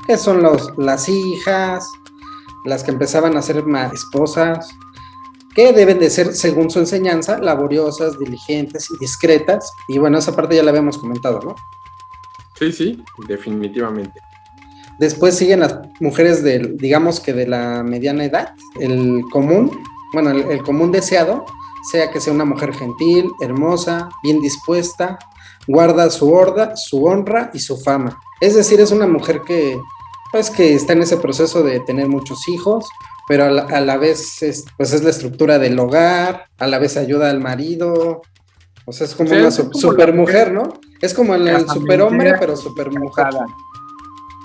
que son las hijas, las que empezaban a ser esposas, que deben de ser, según su enseñanza, laboriosas, diligentes y discretas, y bueno, esa parte ya la habíamos comentado, ¿no? Sí, definitivamente. Después siguen las mujeres digamos que de la mediana edad, el común deseado, sea que sea una mujer gentil, hermosa, bien dispuesta, guarda su honra y su fama. Es decir, es una mujer que está en ese proceso de tener muchos hijos, pero a la vez es la estructura del hogar, a la vez ayuda al marido, o sea, es como una super mujer, ¿no? Es como el superhombre, pero super mujer.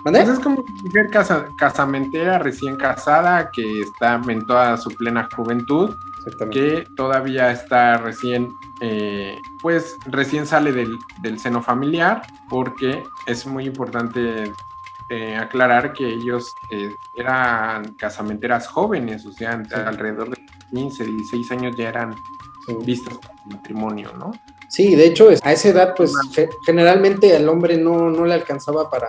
Pues es como una mujer casamentera, recién casada, que está en toda su plena juventud, que todavía está recién sale del seno familiar, porque es muy importante aclarar que ellos eran casamenteras jóvenes, o sea, alrededor de 15, 16 años ya eran vistas para el matrimonio, ¿no? Sí, de hecho, a esa edad, pues generalmente al hombre no le alcanzaba para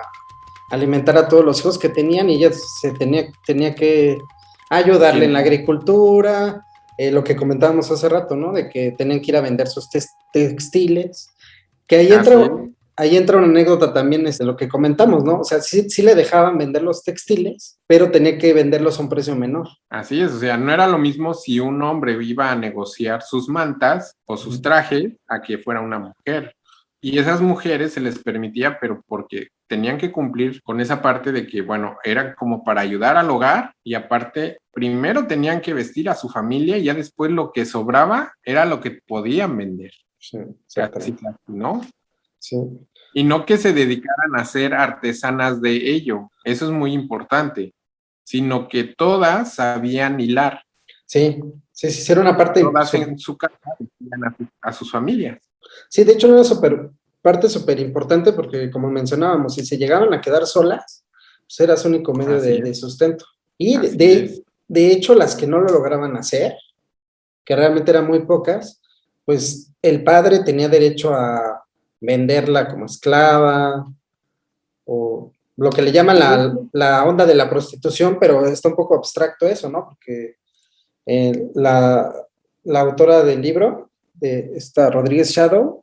alimentar a todos los hijos que tenían y ella se tenía que ayudarle en la Sí. agricultura, lo que comentábamos hace rato, ¿no? De que tenían que ir a vender sus textiles, que Así es. ahí entra una anécdota también, es de lo que comentamos, ¿no? O sea, sí le dejaban vender los textiles, pero tenía que venderlos a un precio menor. Así es, o sea, no era lo mismo si un hombre iba a negociar sus mantas o sus trajes a que fuera una mujer. Y esas mujeres se les permitía, pero porque tenían que cumplir con esa parte de que, bueno, era como para ayudar al hogar y aparte, primero tenían que vestir a su familia y ya después lo que sobraba era lo que podían vender. Sí, Casi, exactamente. casi, ¿no? Sí, Y no que se dedicaran a ser artesanas de ello, eso es muy importante, sino que todas sabían hilar. sí, era una parte. Todas en su casa vestían a sus familias. Sí, de hecho, era parte súper importante porque, como mencionábamos, si se llegaban a quedar solas, pues era su único medio Así de es, sustento. Y así es. de hecho, las que no lo lograban hacer, que realmente eran muy pocas, pues el padre tenía derecho a venderla como esclava o lo que le llaman Sí, la onda de la prostitución, pero está un poco abstracto eso, ¿no? Porque eh, la, la autora del libro, de esta Rodríguez Shadow,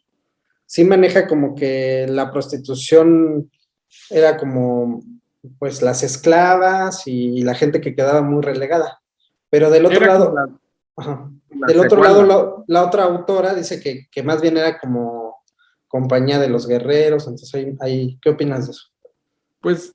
sí maneja como que la prostitución era como pues las esclavas y la gente que quedaba muy relegada. Pero del otro era como lado, ajá, la del otro lado, secuela. la otra autora dice que más bien era como compañía de los guerreros. Entonces, ¿qué opinas de eso? Pues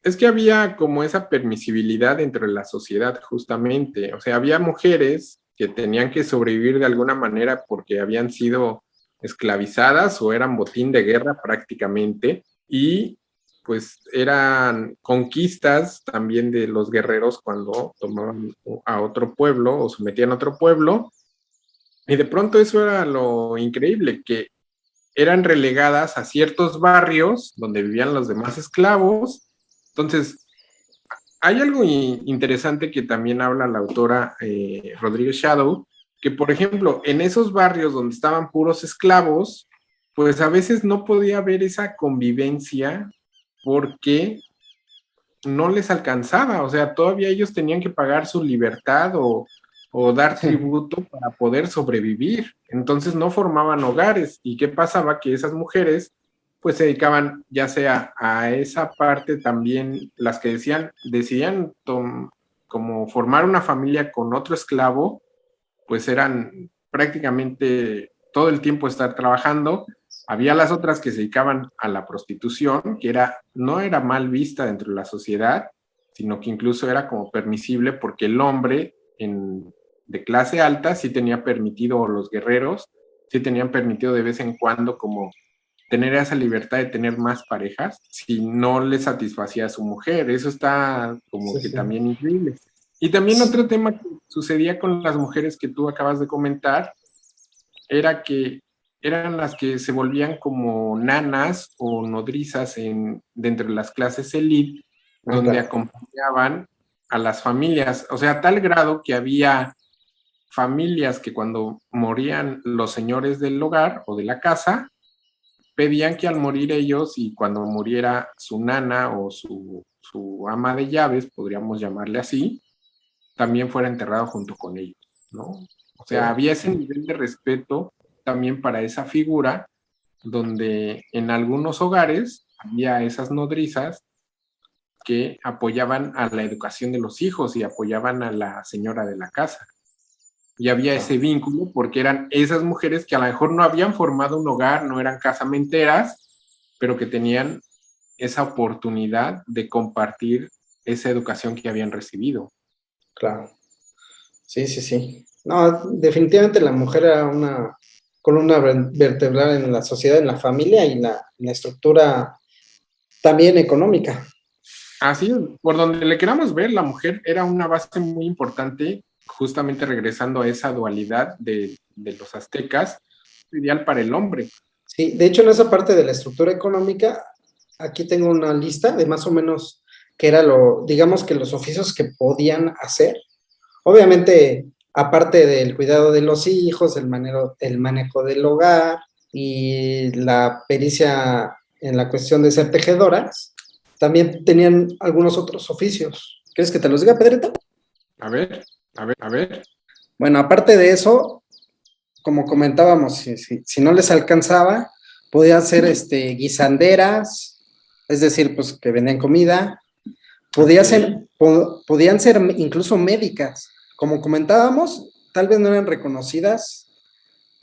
es que había como esa permisibilidad dentro de la sociedad, justamente. O sea, había mujeres que tenían que sobrevivir de alguna manera porque habían sido esclavizadas o eran botín de guerra prácticamente. Y pues eran conquistas también de los guerreros cuando tomaban a otro pueblo o sometían a otro pueblo. Y de pronto eso era lo increíble, que eran relegadas a ciertos barrios donde vivían los demás esclavos. Entonces, hay algo interesante que también habla la autora Rodríguez Shadow, que por ejemplo, en esos barrios donde estaban puros esclavos, pues a veces no podía haber esa convivencia porque no les alcanzaba, o sea, todavía ellos tenían que pagar su libertad o dar Sí, tributo para poder sobrevivir. Entonces no formaban hogares. ¿Y qué pasaba? Que esas mujeres pues se dedicaban ya sea a esa parte también, las que decidían como formar una familia con otro esclavo, pues eran prácticamente todo el tiempo estar trabajando. Había las otras que se dedicaban a la prostitución, que no era mal vista dentro de la sociedad, sino que incluso era como permisible porque el hombre de clase alta sí tenía permitido, o los guerreros sí tenían permitido de vez en cuando como tener esa libertad de tener más parejas si no le satisfacía a su mujer. Eso está como sí, que sí. también increíble. Y también otro tema que sucedía con las mujeres que tú acabas de comentar era que eran las que se volvían como nanas o nodrizas dentro de las clases elite, Ah, donde claro. acompañaban a las familias, o sea, a tal grado que había familias que cuando morían los señores del hogar o de la casa, pedían que al morir ellos y cuando muriera su nana o su ama de llaves, podríamos llamarle así, también fuera enterrado junto con ellos, ¿no? O sea, Ok. había ese nivel de respeto también para esa figura, donde en algunos hogares había esas nodrizas que apoyaban a la educación de los hijos y apoyaban a la señora de la casa. Y había Ah, ese vínculo porque eran esas mujeres que a lo mejor no habían formado un hogar, no eran casamenteras, pero que tenían esa oportunidad de compartir esa educación que habían recibido. claro. Sí, sí, sí. No, definitivamente la mujer era una columna vertebral en la sociedad, en la familia y la estructura también económica. Así, por donde le queramos ver, la mujer era una base muy importante, justamente regresando a esa dualidad de los aztecas, ideal para el hombre. Sí, de hecho, en esa parte de la estructura económica, aquí tengo una lista de más o menos qué era digamos que los oficios que podían hacer. Obviamente, aparte del cuidado de los hijos, el manejo del hogar y la pericia en la cuestión de ser tejedoras, también tenían algunos otros oficios. ¿Quieres que te los diga, Pedrito? A ver, a ver. Bueno, aparte de eso, como comentábamos, si no les alcanzaba, podían ser guisanderas, es decir, pues que vendían comida, podían ser incluso médicas. Como comentábamos, tal vez no eran reconocidas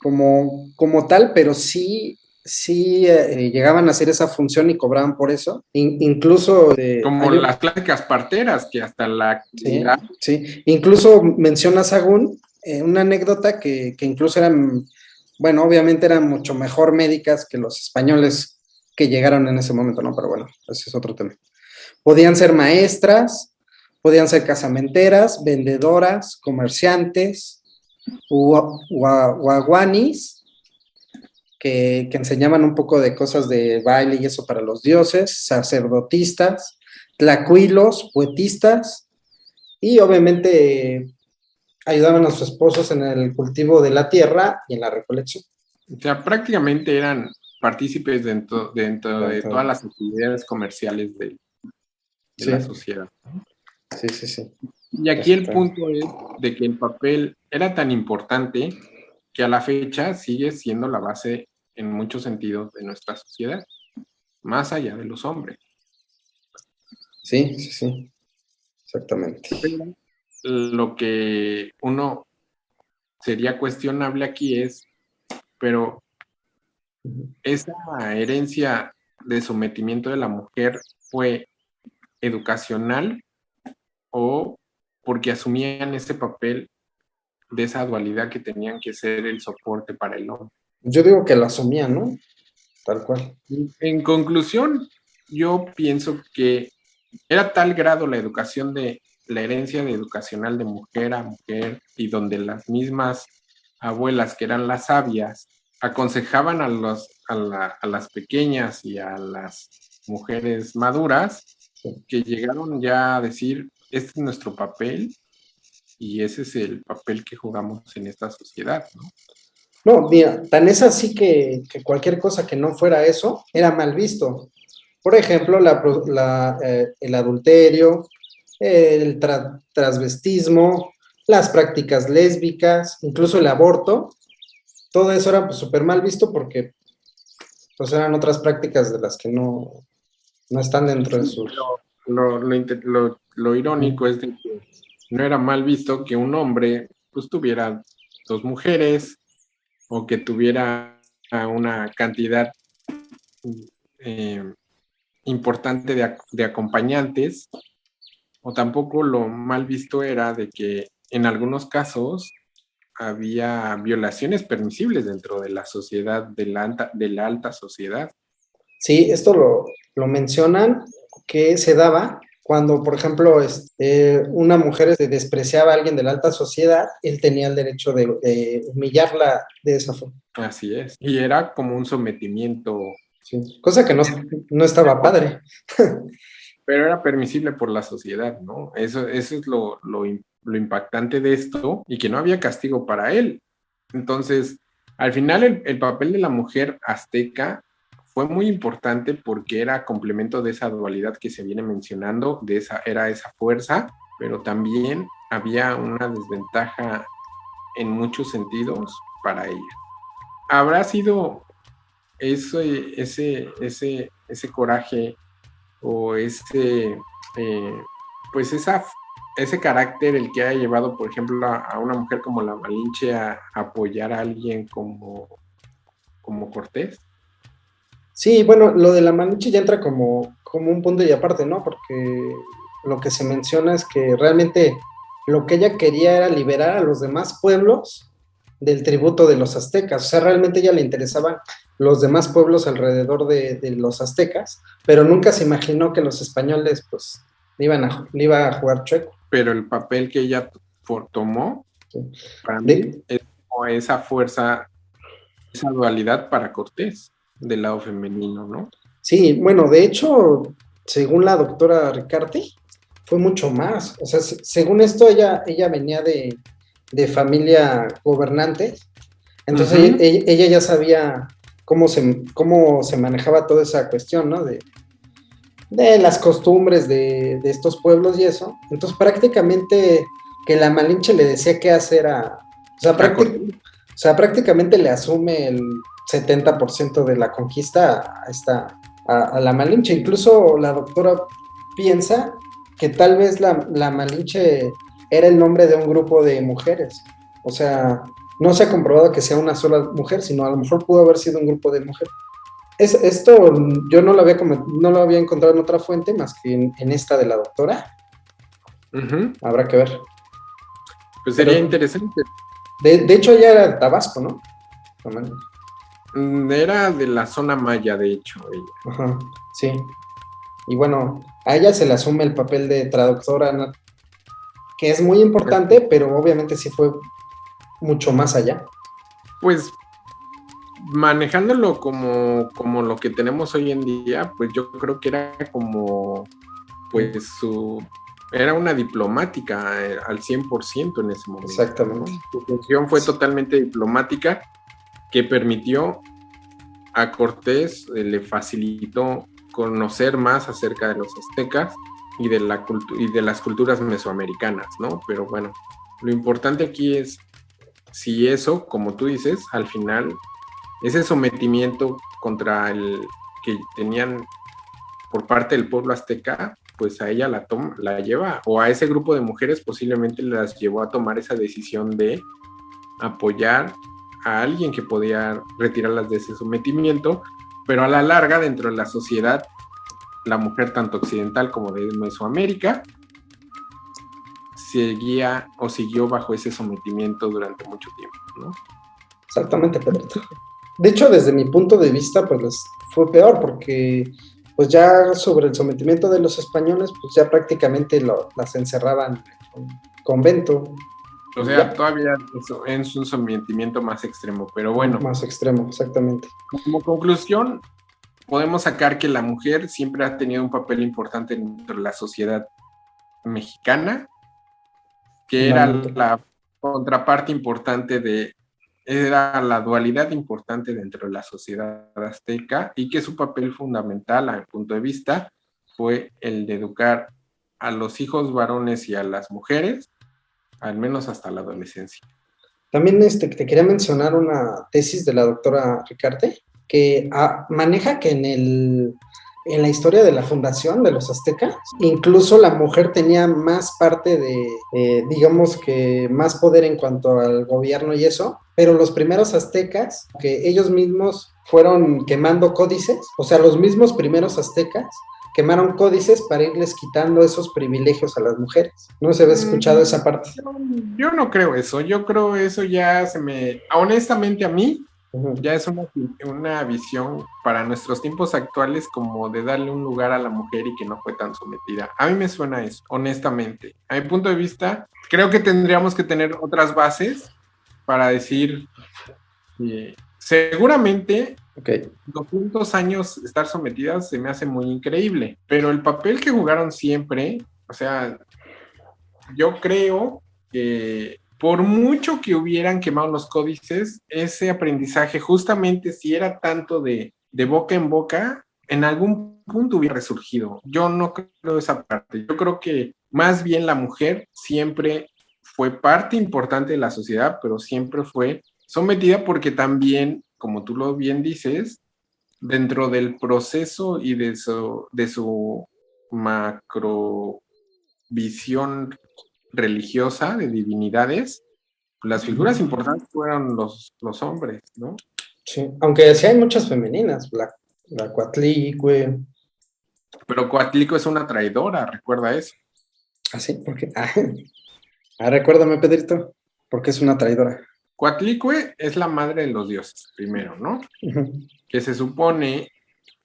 como tal, pero sí llegaban a hacer esa función y cobraban por eso. Incluso... como las clásicas parteras, que hasta la actividad... Sí. Incluso menciona Sagún una anécdota que incluso eran, bueno, obviamente eran mucho mejor médicas que los españoles que llegaron en ese momento, ¿no? Pero bueno, ese es otro tema. Podían ser maestras, podían ser casamenteras, vendedoras, comerciantes, guaguanis, que enseñaban un poco de cosas de baile y eso para los dioses, sacerdotistas, tlacuilos, poetistas, y obviamente ayudaban a sus esposos en el cultivo de la tierra y en la recolección. O sea, prácticamente eran partícipes dentro de todas las actividades comerciales de la sociedad. Sí. Y aquí el punto es de que el papel era tan importante que a la fecha sigue siendo la base en muchos sentidos de nuestra sociedad, más allá de los hombres. Sí, exactamente. Pero lo que uno sería cuestionable aquí es, pero esa herencia de sometimiento de la mujer fue educacional o porque asumían ese papel de esa dualidad que tenían que ser el soporte para el hombre. Yo digo que lo asumían, ¿no? Tal cual. En conclusión, yo pienso que era tal grado la educación de la herencia educacional de mujer a mujer y donde las mismas abuelas, que eran las sabias, aconsejaban a las pequeñas y a las mujeres maduras, que llegaron ya a decir, este es nuestro papel y ese es el papel que jugamos en esta sociedad, ¿no? No, mira, tan es así que cualquier cosa que no fuera eso era mal visto. Por ejemplo, el adulterio, el transvestismo, las prácticas lésbicas, incluso el aborto, todo eso era súper mal visto porque pues eran otras prácticas de las que no están dentro de sus... Lo irónico es de que no era mal visto que un hombre pues tuviera 2 mujeres o que tuviera una cantidad importante de acompañantes, o tampoco lo mal visto era de que en algunos casos había violaciones permisibles dentro de la sociedad, de la alta sociedad. Sí, esto lo mencionan, que se daba cuando, por ejemplo, una mujer despreciaba a alguien de la alta sociedad, él tenía el derecho de humillarla de esa forma. Así es, y era como un sometimiento. Sí. Cosa que no estaba padre. Pero era permisible por la sociedad, ¿no? Eso es lo impactante de esto, y que no había castigo para él. Entonces, al final el papel de la mujer azteca fue muy importante porque era complemento de esa dualidad que se viene mencionando, era esa fuerza, pero también había una desventaja en muchos sentidos para ella. Habrá sido ese coraje o ese carácter el que ha llevado, por ejemplo, a una mujer como la Malinche a apoyar a alguien como Cortés. Sí, bueno, lo de la Malinche ya entra como un punto y aparte, ¿no? Porque lo que se menciona es que realmente lo que ella quería era liberar a los demás pueblos del tributo de los aztecas. O sea, realmente a ella le interesaban los demás pueblos alrededor de los aztecas, pero nunca se imaginó que los españoles, pues, le iba a jugar chueco. Pero el papel que ella tomó, sí, para mí, es como esa fuerza, esa dualidad para Cortés, del lado femenino, ¿no? Sí, bueno, de hecho, según la doctora Ricarte, fue mucho más. O sea, según esto, ella venía de familia gobernante, entonces uh-huh. ella ya sabía cómo se manejaba toda esa cuestión, ¿no? De las costumbres de estos pueblos y eso. Entonces, prácticamente que la Malinche le decía qué hacer prácticamente le asume el 70% de la conquista a la Malinche. Incluso la doctora piensa que tal vez la Malinche era el nombre de un grupo de mujeres. O sea, no se ha comprobado que sea una sola mujer, sino a lo mejor pudo haber sido un grupo de mujeres. Esto yo no lo había encontrado en otra fuente más que en esta de la doctora. Uh-huh. Habrá que ver. Pues sería interesante. De hecho, ella era de Tabasco, ¿no? Era de la zona maya, de hecho, ella. Ajá, sí. Y bueno, a ella se le asume el papel de traductora, ¿no? Que es muy importante, pero obviamente sí fue mucho más allá. Pues manejándolo como lo que tenemos hoy en día, pues yo creo que era como, pues era una diplomática al 100% en ese momento. Exactamente. ¿No? Su función fue totalmente diplomática, que permitió a Cortés, le facilitó conocer más acerca de los aztecas y de las culturas mesoamericanas, ¿no? Pero bueno, lo importante aquí es si eso, como tú dices, al final, ese sometimiento contra el que tenían por parte del pueblo azteca, pues a ella la lleva, o a ese grupo de mujeres posiblemente las llevó a tomar esa decisión de apoyar a alguien que podía retirarlas de ese sometimiento, pero a la larga, dentro de la sociedad, la mujer tanto occidental como de Mesoamérica siguió bajo ese sometimiento durante mucho tiempo, ¿no? Exactamente, Pedrito. De hecho, desde mi punto de vista, pues fue peor, porque pues ya sobre el sometimiento de los españoles, pues ya prácticamente las encerraban en un convento. O sea, todavía es un sometimiento más extremo, pero bueno. Más extremo, exactamente. Como conclusión, podemos sacar que la mujer siempre ha tenido un papel importante dentro de la sociedad mexicana, que era la contraparte importante era la dualidad importante dentro de la sociedad azteca, y que su papel fundamental, a mi punto de vista, fue el de educar a los hijos varones y a las mujeres, al menos hasta la adolescencia. También te quería mencionar una tesis de la doctora Ricarte, que maneja que en la historia de la fundación de los aztecas, incluso la mujer tenía más parte digamos que más poder en cuanto al gobierno y eso, pero los primeros aztecas, que ellos mismos fueron quemando códices, o sea, los mismos primeros aztecas quemaron códices para irles quitando esos privilegios a las mujeres. ¿No se había escuchado esa parte? Yo no creo eso, yo creo eso ya honestamente a mí, ya es una visión para nuestros tiempos actuales como de darle un lugar a la mujer y que no fue tan sometida. A mí me suena eso, honestamente. A mi punto de vista, creo que tendríamos que tener otras bases para decir, seguramente 200 años estar sometidas se me hace muy increíble, pero el papel que jugaron siempre, o sea, yo creo que por mucho que hubieran quemado los códices, ese aprendizaje, justamente si era tanto de boca en boca, en algún punto hubiera resurgido. Yo no creo esa parte. Yo creo que más bien la mujer siempre fue parte importante de la sociedad, pero siempre fue sometida porque también, como tú lo bien dices, dentro del proceso y de su macro visión religiosa de divinidades, las figuras importantes fueron los hombres, ¿no? Sí, aunque sí hay muchas femeninas, la Coatlicue. Pero Coatlico es una traidora, recuerda eso. ¿Ah, sí? ¿Por qué? Recuérdame, Pedrito, porque es una traidora. Coatlicue es la madre de los dioses, primero, ¿no? Que se supone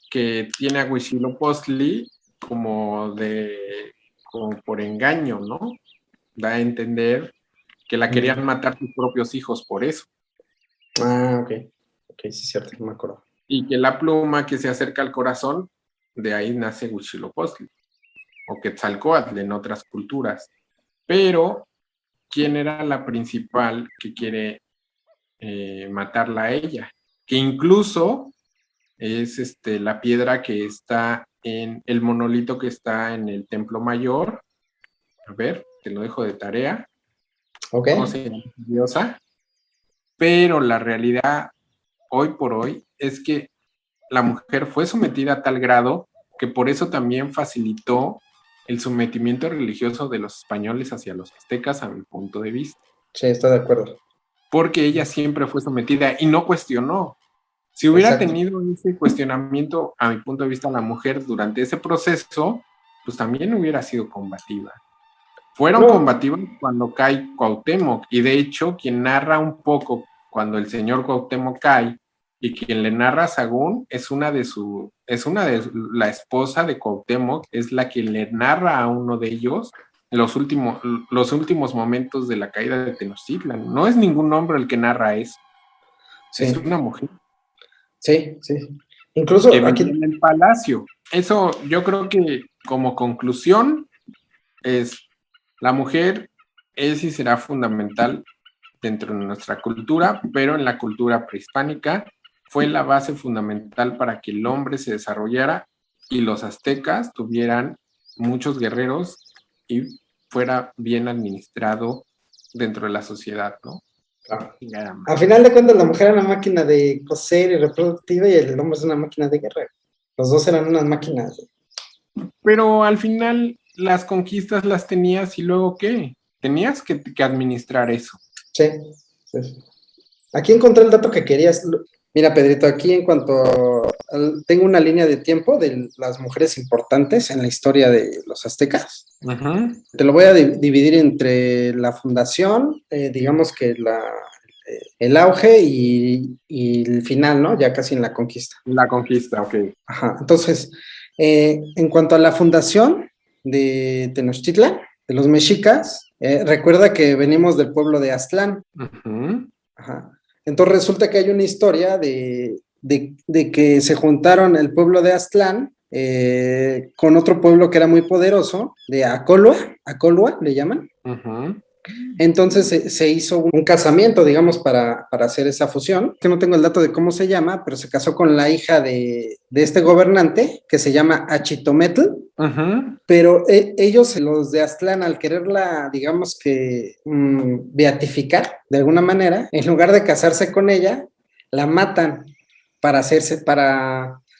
que tiene a Huitzilopochtli como por engaño, ¿no? Da a entender que la querían matar sus propios hijos por eso. Ok. Ok, sí es cierto, no me acuerdo. Y que la pluma que se acerca al corazón, de ahí nace Huitzilopochtli, o Quetzalcóatl en otras culturas. Pero, ¿quién era la principal que quiere matarla a ella? Que incluso es la piedra que está en el monolito que está en el Templo Mayor. A ver, te lo dejo de tarea. Ok. ¿Cómo se llama? Diosa. Pero la realidad hoy por hoy es que la mujer fue sometida a tal grado que por eso también facilitó el sometimiento religioso de los españoles hacia los aztecas, a mi punto de vista. Sí, estoy de acuerdo. Porque ella siempre fue sometida y no cuestionó. Si hubiera Exacto. tenido ese cuestionamiento, a mi punto de vista, la mujer durante ese proceso, pues también hubiera sido combativa. Fueron combativos cuando cae Cuauhtémoc, y de hecho, quien narra un poco cuando el señor Cuauhtémoc cae, y quien le narra a Sagún es una de la esposa de Cuauhtémoc, es la que le narra a uno de ellos los últimos momentos de la caída de Tenochtitlan. No es ningún hombre el que narra eso, Sí. es una mujer. Sí, sí. Incluso Que aquí... vivía en el palacio. Eso yo creo que como conclusión es, la mujer es y será fundamental dentro de nuestra cultura, pero en la cultura prehispánica fue la base fundamental para que el hombre se desarrollara y los aztecas tuvieran muchos guerreros y fuera bien administrado dentro de la sociedad, ¿no? A final de cuentas, la mujer era una máquina de coser y reproductiva y el hombre es una máquina de guerra. Los dos eran unas máquinas. Pero al final las conquistas las tenías y luego ¿qué? Tenías que administrar eso. Sí, sí. Aquí encontré el dato que querías. Mira, Pedrito, aquí en cuanto tengo una línea de tiempo de las mujeres importantes en la historia de los aztecas. Te lo voy a dividir entre la fundación, digamos que el auge y el final, ¿no? Ya casi en la conquista. La conquista, ok. Ajá, entonces, en cuanto a la fundación de Tenochtitlan, de los mexicas, recuerda que venimos del pueblo de Aztlán. Ajá. Entonces resulta que hay una historia de que se juntaron el pueblo de Aztlán con otro pueblo que era muy poderoso, de Acolua le llaman. Entonces se hizo un casamiento, digamos, para hacer esa fusión, que no tengo el dato de cómo se llama, pero se casó con la hija de este gobernante, que se llama Achitometl, pero ellos, los de Aztlán, al quererla, digamos que beatificar, de alguna manera, en lugar de casarse con ella, la matan para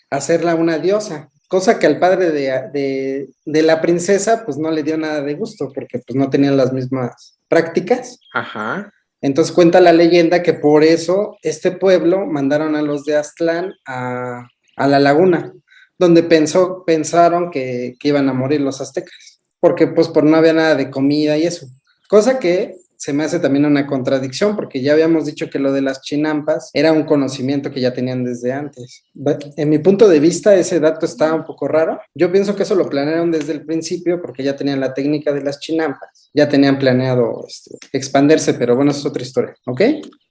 hacerla una diosa. Cosa que al padre de la princesa, pues no le dio nada de gusto, porque pues no tenían las mismas prácticas. Ajá. Entonces cuenta la leyenda que por eso este pueblo mandaron a los de Aztlán a la laguna, donde pensaron que iban a morir los aztecas, porque pues por no había nada de comida y eso. Cosa que se me hace también una contradicción, porque ya habíamos dicho que lo de las chinampas era un conocimiento que ya tenían desde antes. En mi punto de vista, ese dato está un poco raro. Yo pienso que eso lo planearon desde el principio, porque ya tenían la técnica de las chinampas, ya tenían planeado expandirse, pero bueno, eso es otra historia, ¿ok?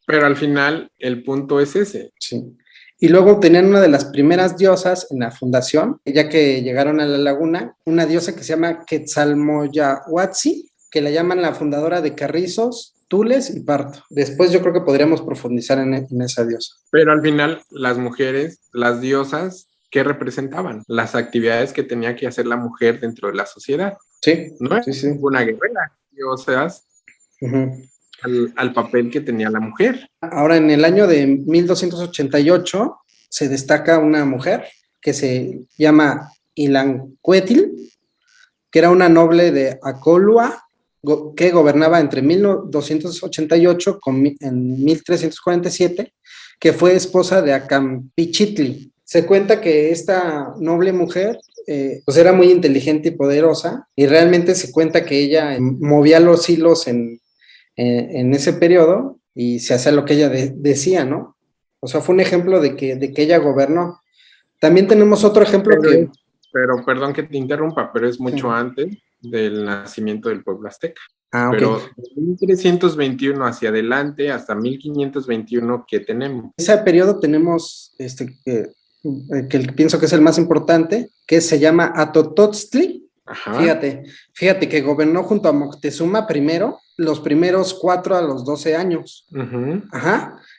Pero al final, el punto es ese. Sí. Y luego tenían una de las primeras diosas en la fundación, ya que llegaron a la laguna, una diosa que se llama Quetzalmoyahuatzi, que la llaman la fundadora de Carrizos, Tules y Parto. Después yo creo que podríamos profundizar en esa diosa. Pero al final, las mujeres, las diosas, ¿qué representaban? Las actividades que tenía que hacer la mujer dentro de la sociedad. Sí, no es sí. una guerrera, diosas, al papel que tenía la mujer. Ahora, en el año de 1288 se destaca una mujer que se llama Ilancuetl, que era una noble de Acolua, que gobernaba entre 1288 en 1347, que fue esposa de Acampichitli. Se cuenta que esta noble mujer pues era muy inteligente y poderosa, y realmente se cuenta que ella movía los hilos en ese periodo y se hacía lo que ella decía, ¿no? O sea, fue un ejemplo de que ella gobernó. También tenemos otro ejemplo pero perdón que te interrumpa, pero es mucho antes del nacimiento del pueblo azteca. Pero de 1321 hacia adelante, hasta 1521, ¿qué tenemos? Ese periodo tenemos, que pienso que es el más importante, que se llama Atototztli. Fíjate que gobernó junto a Moctezuma primero, los primeros 4 a los 12 años.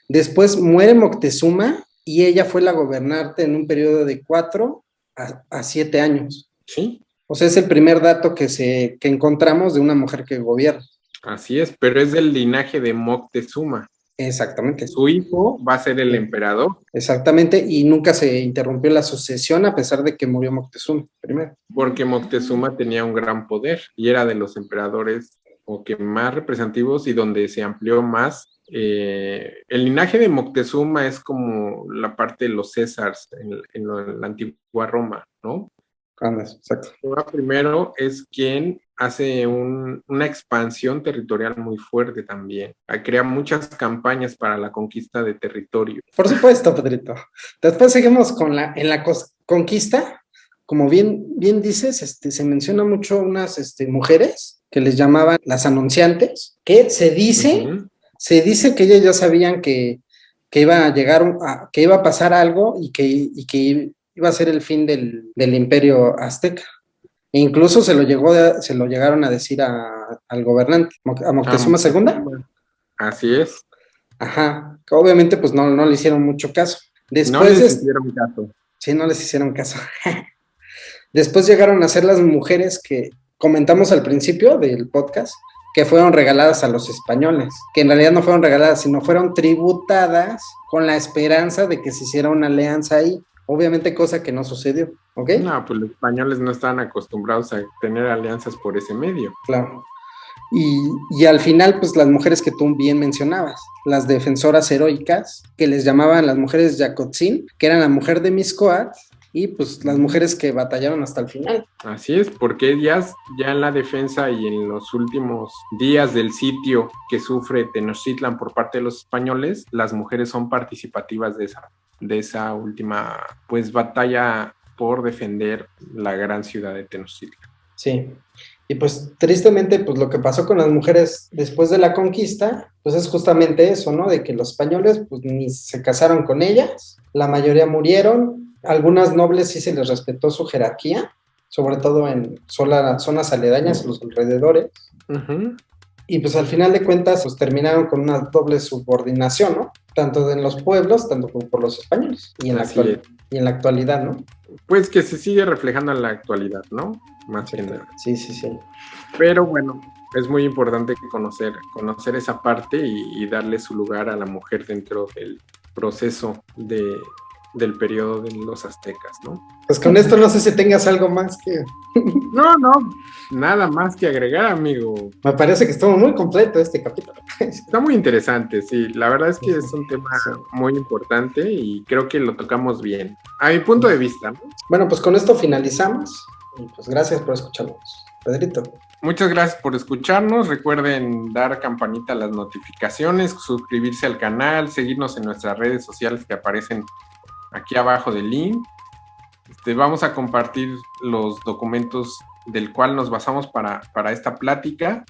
Después muere Moctezuma y ella fue la gobernante en un periodo de 4 a 7 años. Sí. O sea, es el primer dato que encontramos de una mujer que gobierna. Así es, pero es del linaje de Moctezuma. Exactamente. Su hijo va a ser el emperador. Exactamente, y nunca se interrumpió la sucesión a pesar de que murió Moctezuma primero. Porque Moctezuma tenía un gran poder y era de los emperadores o que más representativos y donde se amplió más. El linaje de Moctezuma es como la parte de los Césars en la antigua Roma, ¿no? Exacto. Primero es quien hace una expansión territorial muy fuerte también. Crea muchas campañas para la conquista de territorio. Por supuesto, Pedrito. Después seguimos con en la conquista. Como bien dices, se menciona mucho unas mujeres que les llamaban las anunciantes, que se dice que ellas ya sabían que iba a llegar, que iba a pasar algo y que iba a ser el fin del imperio azteca. E incluso se lo llegaron a decir al gobernante, a Moctezuma II. Así es. Ajá, obviamente pues no le hicieron mucho caso. Después, no les hicieron caso. Sí, no les hicieron caso. Después llegaron a ser las mujeres que comentamos al principio del podcast, que fueron regaladas a los españoles, que en realidad no fueron regaladas, sino fueron tributadas con la esperanza de que se hiciera una alianza ahí. Obviamente cosa que no sucedió, ¿ok? No, pues los españoles no estaban acostumbrados a tener alianzas por ese medio. Claro. Y al final, pues las mujeres que tú bien mencionabas, las defensoras heroicas, que les llamaban las mujeres Yacotzin, que eran la mujer de Mixcoac, y pues las mujeres que batallaron hasta el final. Así es, porque ellas ya en la defensa y en los últimos días del sitio que sufre Tenochtitlan por parte de los españoles, las mujeres son participativas de esa última pues batalla por defender la gran ciudad de Tenochtitlan. Sí, y pues tristemente pues lo que pasó con las mujeres después de la conquista, pues es justamente eso, ¿no? De que los españoles pues ni se casaron con ellas, la mayoría murieron, algunas nobles sí se les respetó su jerarquía, sobre todo en zonas aledañas, los alrededores, y pues al final de cuentas pues terminaron con una doble subordinación, ¿no? Tanto en los pueblos, tanto como por los españoles, y en la actualidad, ¿no? Pues que se sigue reflejando en la actualidad, ¿no? Más que nada. Sí. Pero bueno, es muy importante conocer esa parte y darle su lugar a la mujer dentro del proceso del periodo de los aztecas, ¿no? Pues con esto no sé si tengas algo más que... No, nada más que agregar, amigo. Me parece que estuvo muy completo este capítulo. Está muy interesante, sí. La verdad es que es un tema muy importante y creo que lo tocamos bien. A mi punto de vista, ¿no? Bueno, pues con esto finalizamos y pues gracias por escucharnos. Pedrito. Muchas gracias por escucharnos. Recuerden dar campanita a las notificaciones, suscribirse al canal, seguirnos en nuestras redes sociales que aparecen aquí abajo del link. Vamos a compartir los documentos del cual nos basamos para esta plática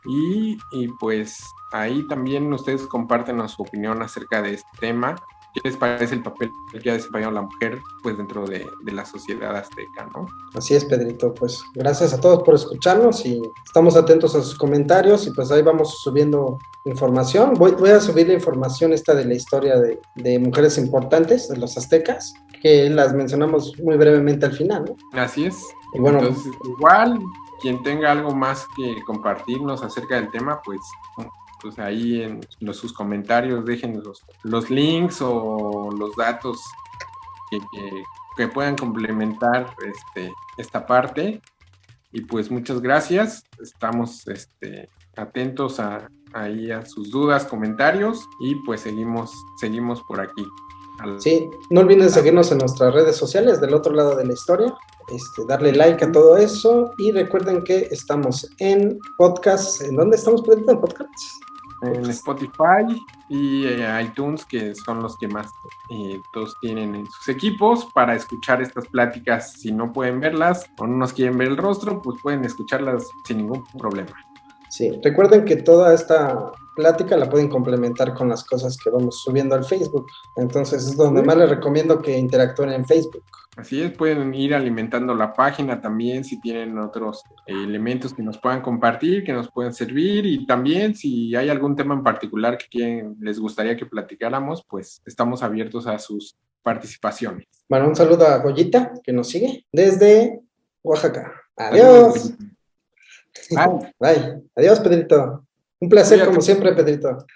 y pues ahí también ustedes comparten su opinión acerca de este tema. ¿Qué les parece el papel que ha desempeñado la mujer pues dentro de la sociedad azteca, ¿no? Así es, Pedrito. Pues gracias a todos por escucharnos y estamos atentos a sus comentarios y pues ahí vamos subiendo información. Voy a subir la información esta de la historia de mujeres importantes de los aztecas, que las mencionamos muy brevemente al final, ¿no? Así es. Y bueno, entonces igual quien tenga algo más que compartirnos acerca del tema, pues ahí en sus comentarios dejen los links o los datos que puedan complementar esta parte. Y pues muchas gracias. Estamos atentos ahí a sus dudas, comentarios y pues seguimos por aquí. Sí, no olviden seguirnos en nuestras redes sociales del otro lado de la historia, darle like a todo eso y recuerden que estamos en podcast. ¿En dónde estamos, Pedrito? ¿En podcasts? En Spotify y iTunes, que son los que más todos tienen en sus equipos para escuchar estas pláticas. Si no pueden verlas o no nos quieren ver el rostro, pues pueden escucharlas sin ningún problema. Sí, recuerden que toda esta plática la pueden complementar con las cosas que vamos subiendo al Facebook. Entonces es donde más les recomiendo que interactúen en Facebook. Así es, pueden ir alimentando la página también si tienen otros elementos que nos puedan compartir, que nos puedan servir y también si hay algún tema en particular que les gustaría que platicáramos, pues estamos abiertos a sus participaciones. Bueno, un saludo a Goyita que nos sigue desde Oaxaca. Adiós. Bye. Bye. Adiós, Pedrito. Un placer Cuídate. como siempre, Pedrito.